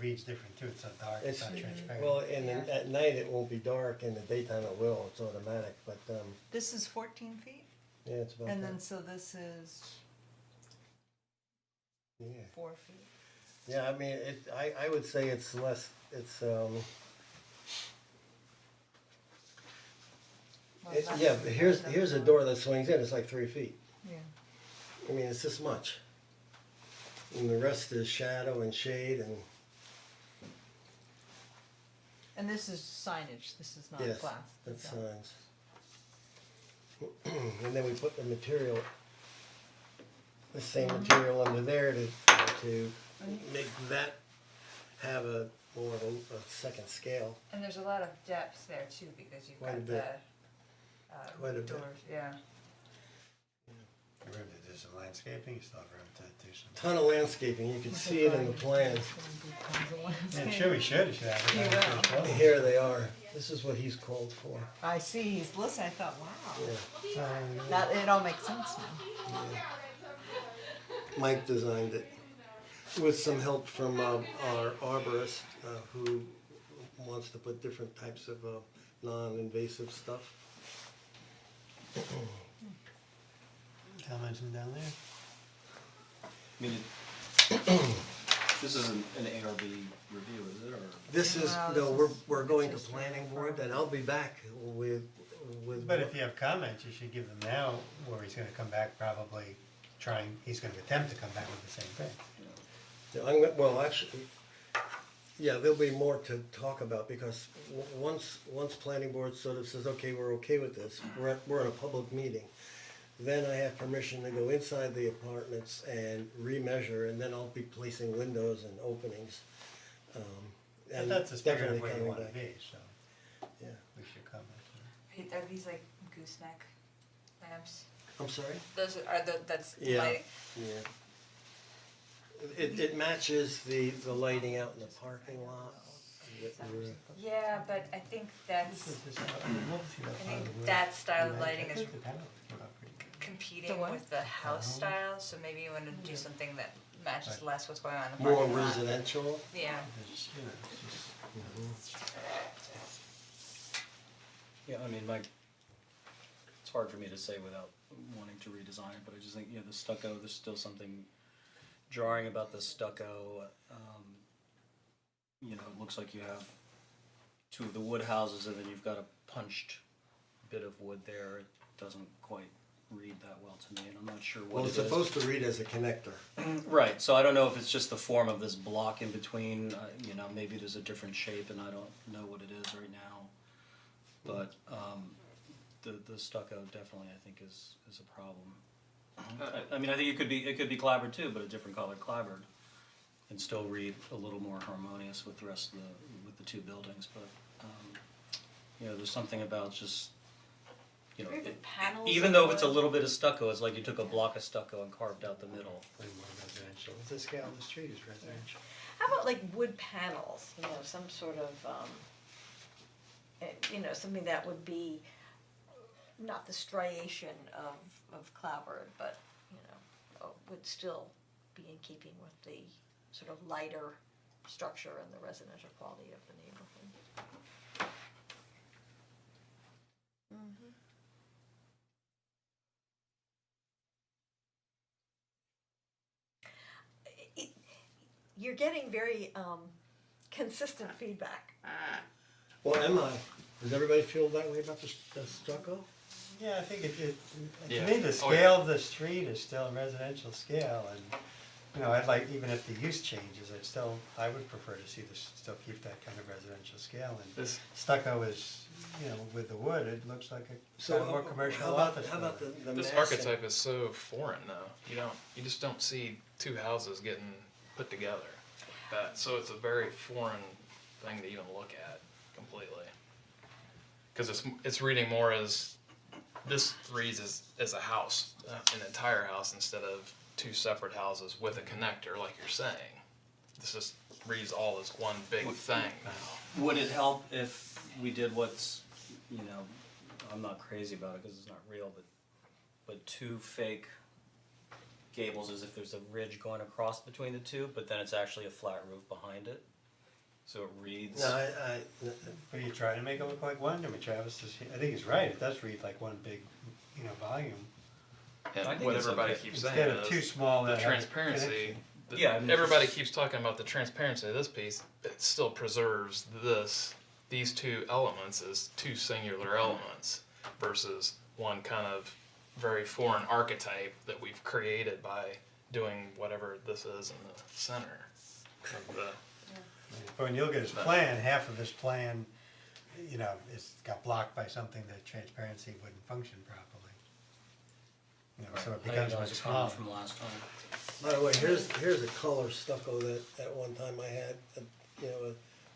reads different too, it's not dark, it's It's, not transparent. well, and then at night it won't be dark, in the daytime it will, it's automatic, but, This is 14 feet, yeah, it's about and that. then so this is Yeah, 4 feet. yeah, I mean, I would say it's less, it's, yeah, but here's a door that swings in, it's like 3 feet. Yeah. I mean, it's this much. And the rest is shadow and shade and, And this is signage, this is not yes, glass. that's signs. And then we put the material, the same material under there to make that have a more of a second scale. And there's a lot of depth there too, because you've Quite a got bit. the Quite a bit. doors, yeah. Room to do some landscaping, you still have room to do some. Ton of landscaping, you can see it in the plans. Yeah, sure, we should have it. You as well. Here they are, this is what he's called for. I see, he's listening, I thought, wow, Yeah. that, it all makes sense now. Mike designed it. with some help from our arborist, who wants to put different types of non-invasive stuff. Comments from down there? I mean, this isn't an ARB review, is it, or? This is, no, we're going to planning board, and I'll be back with. But if you have comments, you should give them now, where he's gonna come back probably he's gonna attempt to come back with the same thing. Yeah, well, actually, yeah, there'll be more to talk about, because once planning board sort of says, okay, we're okay with this, we're in a public meeting. Then I have permission to go inside the apartments and remeasure, and then I'll be placing windows and openings. But And that's the spirit definitely of where you coming wanna back. be, so Yeah. we should comment. Are these like gooseneck lamps? I'm sorry? That's Yeah. lighting. Yeah. It matches the lighting out in the parking lot. Yeah, but I think that style of lighting is competing with the house style, so maybe you wanna do something that matches less what's going on in the More parking lot. residential. Yeah. Yeah, I mean, it's hard for me to say without wanting to redesign it, but I just think, the stucco, there's still something jarring about the stucco. It looks like you have two of the wood houses and then you've got a punched bit of wood there. It doesn't quite read that well to me, and I'm not sure what Well, it it's is. supposed to read as a connector. Right, so I don't know if it's just the form of this block in between, maybe there's a different shape and I don't know what it is right now. But the stucco definitely I think is a problem. I mean, I think it could be clapboard too, but a different colored clapboard, and still read a little more harmonious with the rest of with the two buildings. But there's something about just Or even panels even of though it's a wood. little bit of stucco, it's like you took a block of stucco and carved out the middle. Way more residential. The scale of the street is residential. How about like wood panels, some sort of, something that would be not the striation of clapboard, but, would still be in keeping with the sort of lighter structure and the residential quality of the neighborhood. You're getting very consistent feedback. Well, am I? Does everybody feel that way about the stucco? Yeah, I think Yeah. to me, the Oh, scale yeah. of the street is still a residential scale, and, I'd like, even if the use changes, I would prefer to see this, still keep that kind of residential scale, and This- stucco is, with the wood, it looks like a So kind of more commercial how about, office how about building. the This massing? archetype is so foreign though. You just don't see two houses getting put together like that. So it's a very foreign thing to even look at completely. Because it's reading more as, this reads as a house, an entire house, instead of two separate houses with a connector like you're saying. This just reads all as one big thing now. Would it help if we did what's, I'm not crazy about it because it's not real, but two fake gables as if there's a ridge going across between the two, but then it's actually a flat roof behind it? So it reads. No, But you try to make it look like one, I mean, Travis I think he's right, it does read like one big, volume. And I think what it's everybody okay. keeps Instead saying of is too small the that have transparency. connection. Yeah, I mean, Everybody it's- keeps talking about the transparency of this piece. It still preserves these two elements as two singular elements versus one kind of very foreign archetype that we've created by doing whatever this is in the center of the. But when you look at his plan, half of his plan, is got blocked by something that transparency wouldn't function properly. So it becomes much smaller. From last time. By the way, here's a color stucco that at one time I had,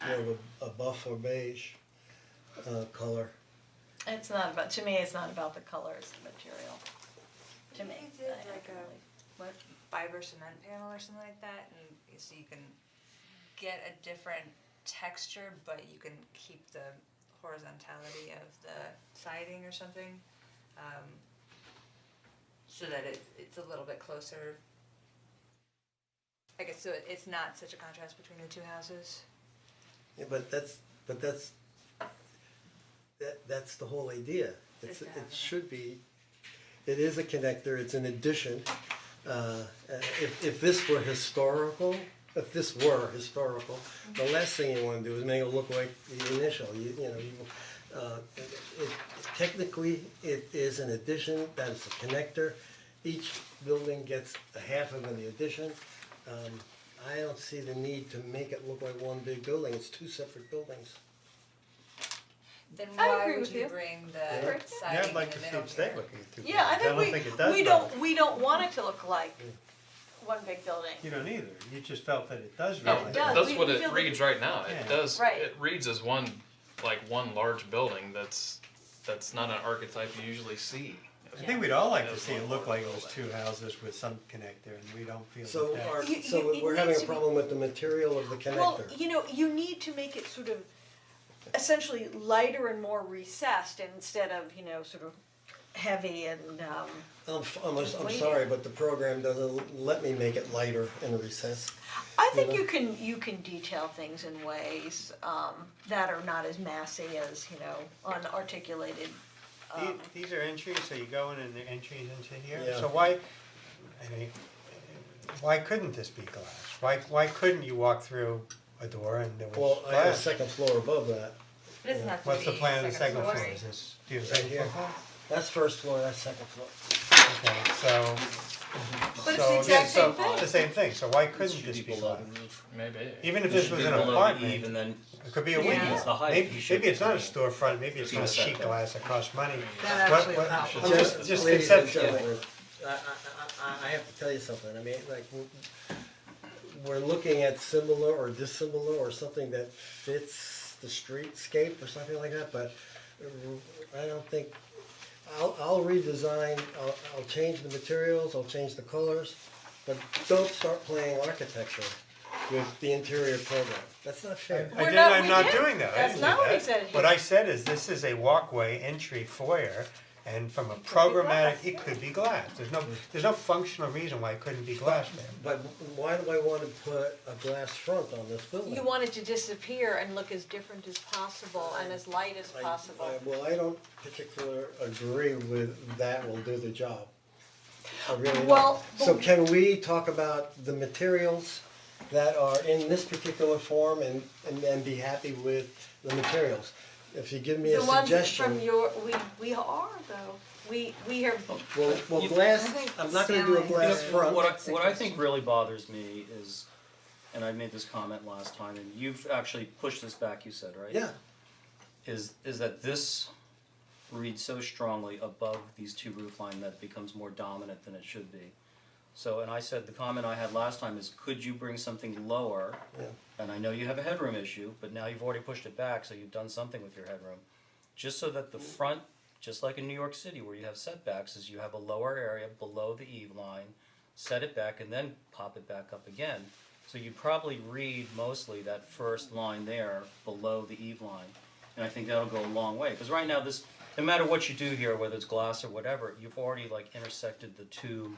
more of a buff or beige color. It's not about, to me, it's not about the color, it's the material. To me. They did like a fiber cement panel or something like that, and so you can get a different texture, but you can keep the horizontality of the siding or something, so that it's a little bit closer. I guess, so it's not such a contrast between the two houses? Yeah, but that's the whole idea. Just to have It it. should be, it is a connector, it's an addition. If this were historical, the last thing you wanna do is make it look like the initial, technically, it is an addition, that's a connector. Each building gets a half of the addition. I don't see the need to make it look like one big building, it's two separate buildings. Then I why agree would with you you. bring Yeah, the I'd siding like in to the see middle it stay here? looking at two Yeah, I buildings. think don't think it does we though. we don't want it to look like one big building. You don't either, you just felt that it does No, really. it does. that's We what feel it that- reads right now. Yeah. It does. Right. It reads as one large building. That's not an archetype you usually see. I think we'd all like to see it look like it was two houses with some connector, and we don't feel So that our, You- so it we're having needs a to be- problem with the material of the Well, connector. you need to make it sort of essentially lighter and more recessed instead of, sort of heavy and, I'm sorry, but the program doesn't let me make it lighter and recessed. I think know? you can detail things in ways, that are not as massy as, unarticulated. These are entries, so you go in and the entries into here, Yeah. so why couldn't this be glass? Why couldn't you walk through a door and there was Well, I have a glass? second floor above that. It doesn't have to What's the be plan of the second floor, story. is this, do you have a Right second here. floor? That's first floor, that's second floor. Okay, so, But it's so, the exact so, same thing. it's the same thing, so why It couldn't should this be be below glass? the roof. Maybe. Even if It this should was be an below the apartment, eave, and then it could be a Yeah. window. It's the height. Maybe, You should- maybe it's not a storefront, maybe it's Be not the sheet setback. glass that costs money. That What- actually what- helps. just Ladies and conceptually. gentlemen, I have to tell you something, I mean, like, we're looking at similar or dissimilar or something that fits the streetscape or something like that, but I don't think, I'll redesign, I'll change the materials, I'll change the colors, but don't start playing architecture with the interior program, that's not fair. We're not- I'm we not didn't. doing that, I That's didn't do not what he that. said. What I said is, this is a walkway, entry foyer, and from a programmatic, it could be glass. There's no functional reason why it couldn't be glass there. But why do I wanna put a glass front on this building? You want it to disappear and look as different as possible and as light as possible. Well, I don't particularly agree with that will do the job. I really don't. Well, So can we talk about the materials that are in this particular form and be happy with the materials? If you give me a The ones suggestion. from your, we are though, we have, Well, glass, I think I'm not gonna do a Stanley- glass front. What I think really bothers me is, and I made this comment last time, and you've actually pushed this back, you said, right? Yeah, Is that this reads so strongly above these two roof line that it becomes more dominant than it should be. So, and I said, the comment I had last time is, could you bring something lower? Yeah. And I know you have a headroom issue, but now you've already pushed it back, so you've done something with your headroom. Just so that the front, just like in New York City where you have setbacks, is you have a lower area below the eave line, set it back and then pop it back up again. So you probably read mostly that first line there below the eave line. And I think that'll go a long way, because right now this, no matter what you do here, whether it's glass or whatever, you've already like intersected the two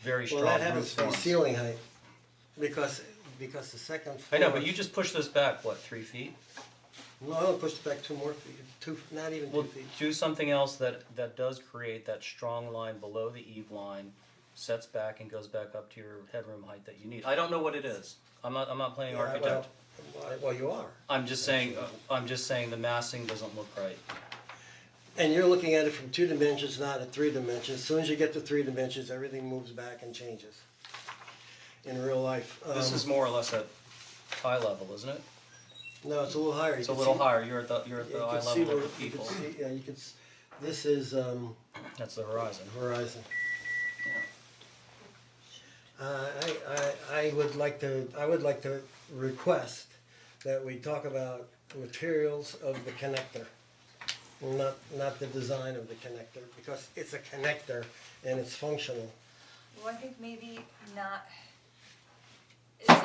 very strong well, roof that happens to be forms. ceiling height, because the second I floor. know, but you just pushed this back, what, 3 feet? No, I only pushed it back 2 more feet, not even 2 Well, feet. do something else that does create that strong line below the eave line, sets back and goes back up to your headroom height that you need. I don't know what it is. I'm not playing Yeah, architect. well, you are. I'm just saying the massing doesn't look right. And you're looking at it from 2 dimensions, not at 3 dimensions. As soon as you get to 3 dimensions, everything moves back and changes. In real life. This is more or less at eye level, isn't it? No, it's a little higher. You It's a can little see- higher, you're at the you eye can see level where- of the you can people. see- Yeah, you can, this is, That's the horizon. horizon. Yeah. I would like to request that we talk about materials of the connector. Not the design of the connector, because it's a connector and it's functional. Well, I think maybe not,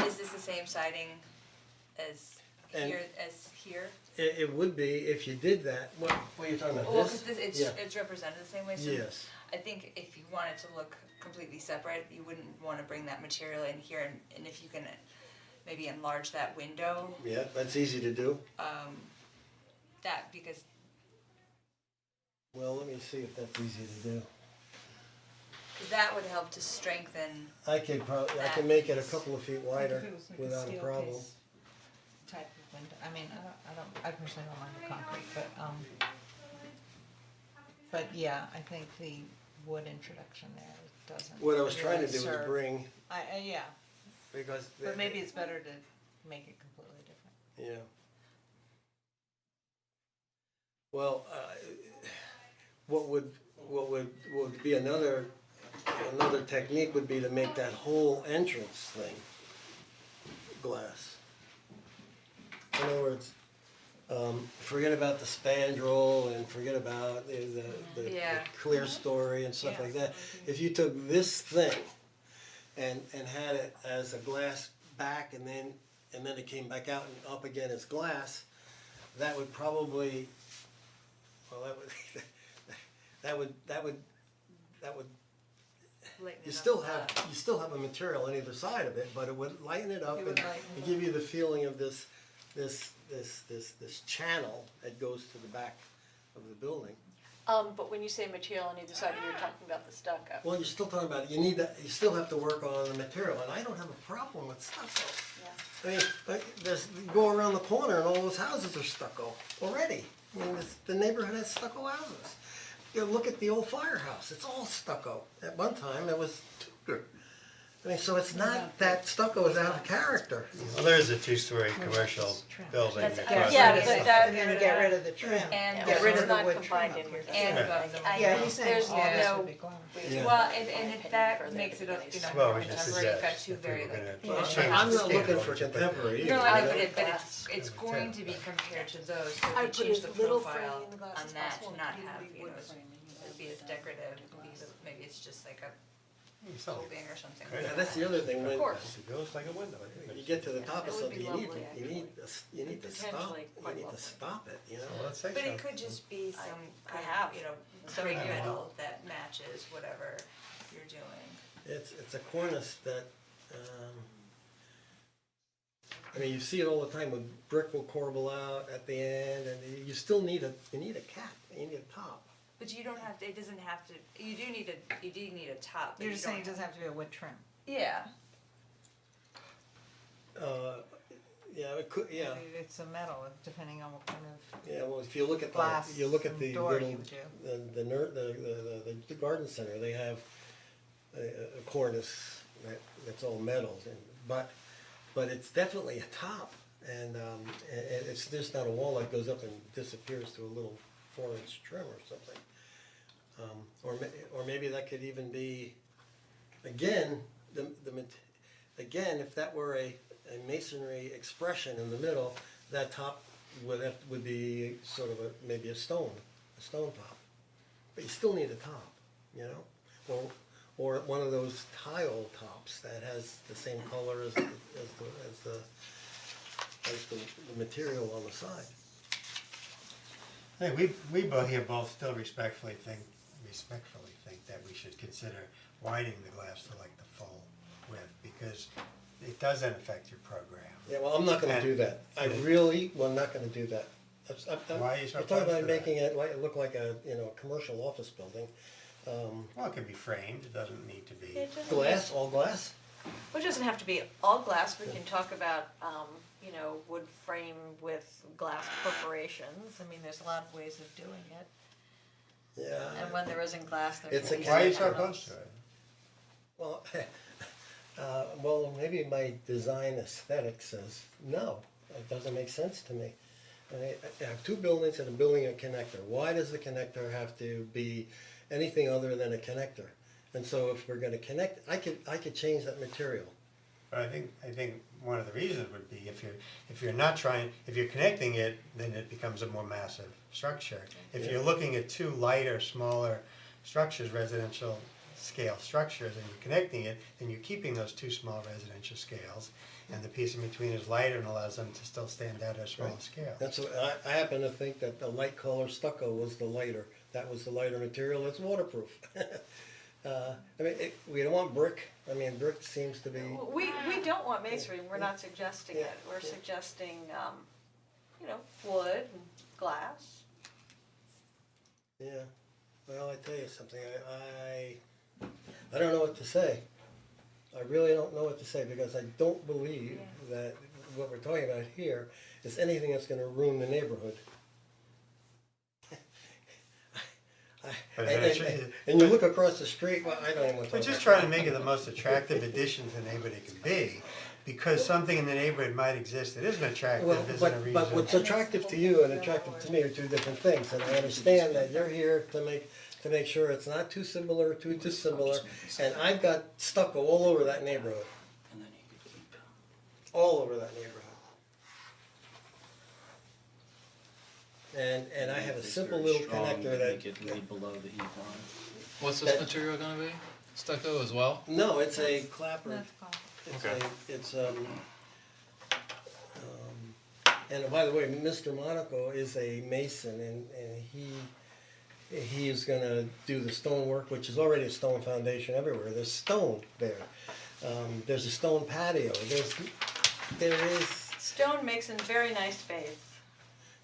is this the same siding as And- here? It would be if you did that, what are you talking about, Well, this? cause this, Yeah. it's represented the same way, so Yes. I think if you want it to look completely separate, you wouldn't wanna bring that material in here, and if you can maybe enlarge that window, Yeah, that's easy to do. that, because Well, let me see if that's easy to do. that would help to strengthen, I can make it a couple of feet wider If it was like a without a steel problem. case type of window, I mean, I personally don't mind the concrete, but yeah, I think the wood introduction there doesn't What I was trying to really do is serve- bring, yeah, because. but maybe it's better to make it completely different. Yeah. Well, what would be another technique would be to make that whole entrance thing glass. In other words, forget about the spandrel and forget about the Yeah. clear story and stuff Yeah. like that. If you took this thing and had it as a glass back and then it came back out and up again as glass, that would probably, well, that would lighten you it still up. have a material on either side of it, but it would lighten it up It would and lighten it give you the feeling of this channel that goes to the back of the building. But when you say material on either side, you're talking about the stucco. Well, you're still talking about, you still have to work on the material, and I don't have a problem with stucco. Yeah. I mean, you go around the corner and all those houses are stucco already. I mean, the neighborhood has stucco houses. You look at the old firehouse, it's all stucco. At one time, it was Tudor. I mean, so it's not that stucco is out of character. Well, there is a two-story commercial building That's- across. yeah, the but street. that- And then get rid of the trim. And Get rid of the not wood trim combined up in here. with And Yeah. above them. Yeah, he's saying there's all this no- would be glass. Yeah. Well, and if that makes it, Well, more we should contemporary, you've suggest got two if we very were like. gonna Well, change I'm the not looking scale, for we should put- contemporary No, either, I you know, know? but it's going to be compared to those, so I if would you put change the as little profile framing in the glass on as that possible to not and have, keep the you know, wood framing in be as decorative, maybe it's just like a Something. coping or something. Yeah, that's the other thing, when course. It goes like a window. you get to the top of It would be something, lovely, you need to stop, Potentially you quite need to lovely. stop it, you know? Well, let's say But so. it could just be some I kind have. of, you know, So break yeah. metal that matches whatever you're doing. It's a cornice that, I mean, you see it all the time when brick will corbel out at the end, and you still need a cap, you need a top. But you don't have to, it doesn't have to, you do need a top, but You're you just don't saying it doesn't have to be a wood trim. Yeah, Yeah, it could, yeah, It's a metal, depending on what kind of, yeah, well, if you look at Glass you look at and the door little, you would do. the garden center, they have a cornice that's all metals, but it's definitely a top, and it's just not a wall that goes up and disappears to a little 4-inch trim or something. Or maybe that could even be, again, if that were a masonry expression in the middle, that top would be sort of maybe a stone top. But you still need a top, you know? Or one of those tile tops that has the same color as the material on the side. I think we both still respectfully think that we should consider widening the glass to like the full width, because it doesn't affect your program. Yeah, well, I'm not gonna do that. I'm not gonna do that. Why are you so You're talking opposed about to making it look like a, commercial office building. Well, it can be framed, it doesn't need to be. Glass, all glass? Well, it doesn't have to be all glass, we can talk about, wood frame with glass perforations, I mean, there's a lot of ways of doing it. Yeah. And when there isn't glass, there's. It's a ways Why are you of so doing it. opposed to it? Well, maybe my design aesthetic says, no, it doesn't make sense to me. I have two buildings and I'm building a connector. Why does the connector have to be anything other than a connector? And so if we're gonna connect, I could change that material. But I think one of the reasons would be if you're connecting it, then it becomes a more massive structure. If you're looking at two lighter, smaller structures, residential scale structures, and you're connecting it, then you're keeping those two small residential scales, and the piece in between is lighter and allows them to still stand out at a smaller scale. That's what, I happen to think that the light color stucco was the lighter that was the lighter material, it's waterproof. I mean, we don't want brick, I mean, brick seems to be, We don't want masonry, we're not suggesting Yeah, it, we're yeah. suggesting, wood and glass. yeah. Well, I tell you something, I don't know what to say. I really don't know what to say, because I don't believe that what we're talking about here is anything that's gonna ruin the neighborhood. And you look across the street, well, I don't even want to. We're just trying to make it the most attractive addition to the neighborhood it can be, because something in the neighborhood might exist that isn't attractive, Well, isn't a reason. but what's attractive to you and attractive to me are two different things, and I understand that you're here to make sure it's not too similar, too dissimilar, and I've got stucco all over that neighborhood, And then you could keep. all over that neighborhood. And I have a simple little connector that. Make it read below the E line. What's this That- material gonna be? Stucco as well? No, it's a clapper. That's fine. Okay. And by the way, Mr. Monaco is a mason, and he is gonna do the stonework, which is already a stone foundation everywhere. There's stone there. There's a stone patio. There is. Stone makes a very nice base.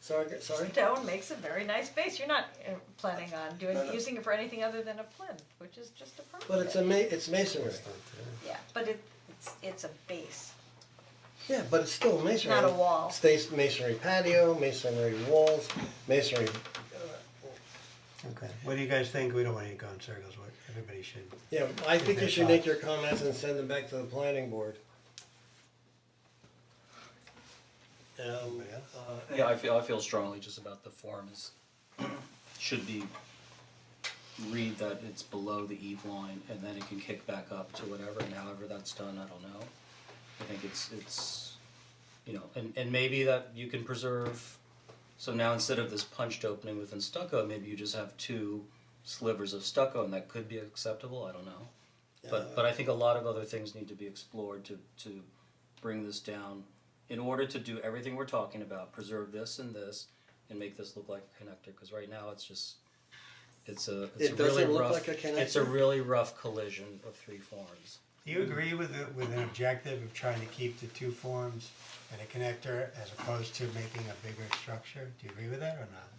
Sorry. Stone makes a very nice base, you're not planning on using it for anything other than a plinth, which is just a permanent. But it's masonry. Yeah, but it's a base. Yeah, but it's still masonry. Not a wall. Stays masonry patio, masonry walls, masonry. Okay, what do you guys think? We don't want to go in circles, what everybody should. Yeah, I think you should make your comments and send them back to the planning board. Yeah, I feel strongly just about the form is, should be, read that it's below the eve line, and then it can kick back up to whatever, and however that's done, I don't know. I think it's, and maybe that you can preserve, so now instead of this punched opening within stucco, maybe you just have two slivers of stucco, and that could be acceptable, I don't know. But I think a lot of other things need to be explored to bring this down, in order to do everything we're talking about, preserve this, and make this look like a connector, cause right now it's just, it's a It really doesn't look rough, like a it's a connector? really rough collision of three forms. Do you agree with an objective of trying to keep the two forms and a connector as opposed to making a bigger structure? Do you agree with that or not?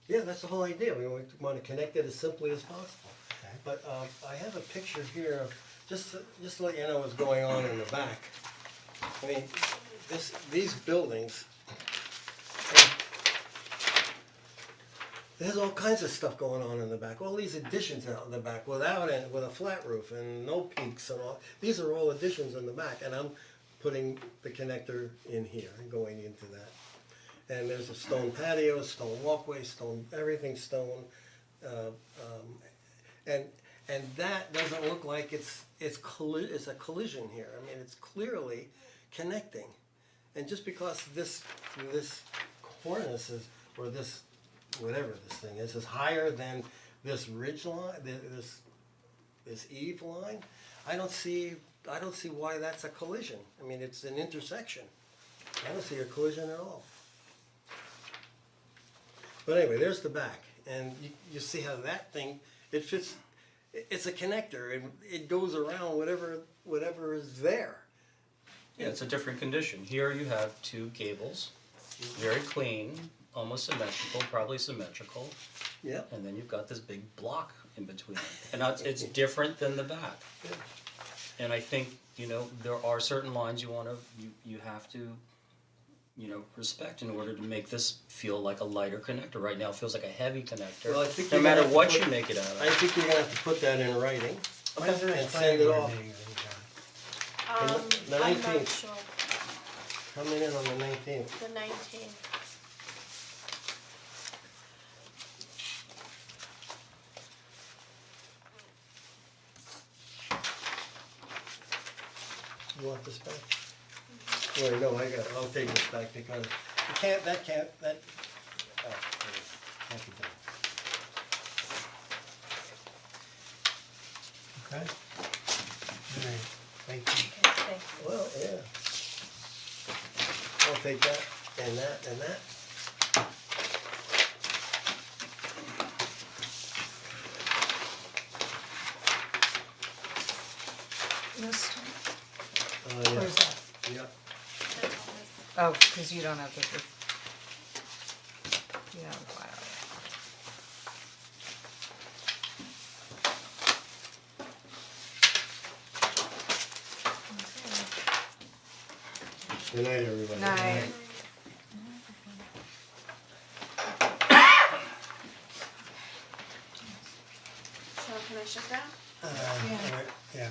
Yeah, that's the whole idea. We want to connect it as simply as possible. Okay. But I have a picture here of just to let you know what's going on in the back. I mean, these buildings. There's all kinds of stuff going on in the back. All these additions out in the back, with a flat roof and no peaks and all. These are all additions in the back, and I'm putting the connector in here and going into that. And there's a stone patio, stone walkway, stone, everything stone. And that doesn't look like it's a collision here. I mean, it's clearly connecting. And just because this cornice is, or this, whatever this thing is higher than this ridge line, this eave line, I don't see why that's a collision. I mean, it's an intersection. I don't see a collision at all. But anyway, there's the back, and you see how that thing, it fits, it's a connector, and it goes around whatever is there. Yeah, it's a different condition. Here you have two gables, very clean, almost symmetrical, probably symmetrical. Yeah. And then you've got this big block in between. And it's different than the back. And I think, there are certain lines you have to, respect in order to make this feel like a lighter connector. Right now it feels like a heavy connector, Well, I think no you're matter gonna have what to you put- make it out of. I think you're gonna have to put that in writing When's the and next send it planning board off. meeting that you got? The I'm 19th. not sure, Coming in on the 19th. the 19th. You want this back? Wait, no, I'll take this back because oh, there it is. Can't be done. Okay. Alright, thank you. Thank you. Well, yeah. I'll take that and that and that. list? Yeah. Where's that? Yep. Oh, cause you don't have the, you don't have the file. Good night, everybody. Night. So can I shut down? Alright, yeah.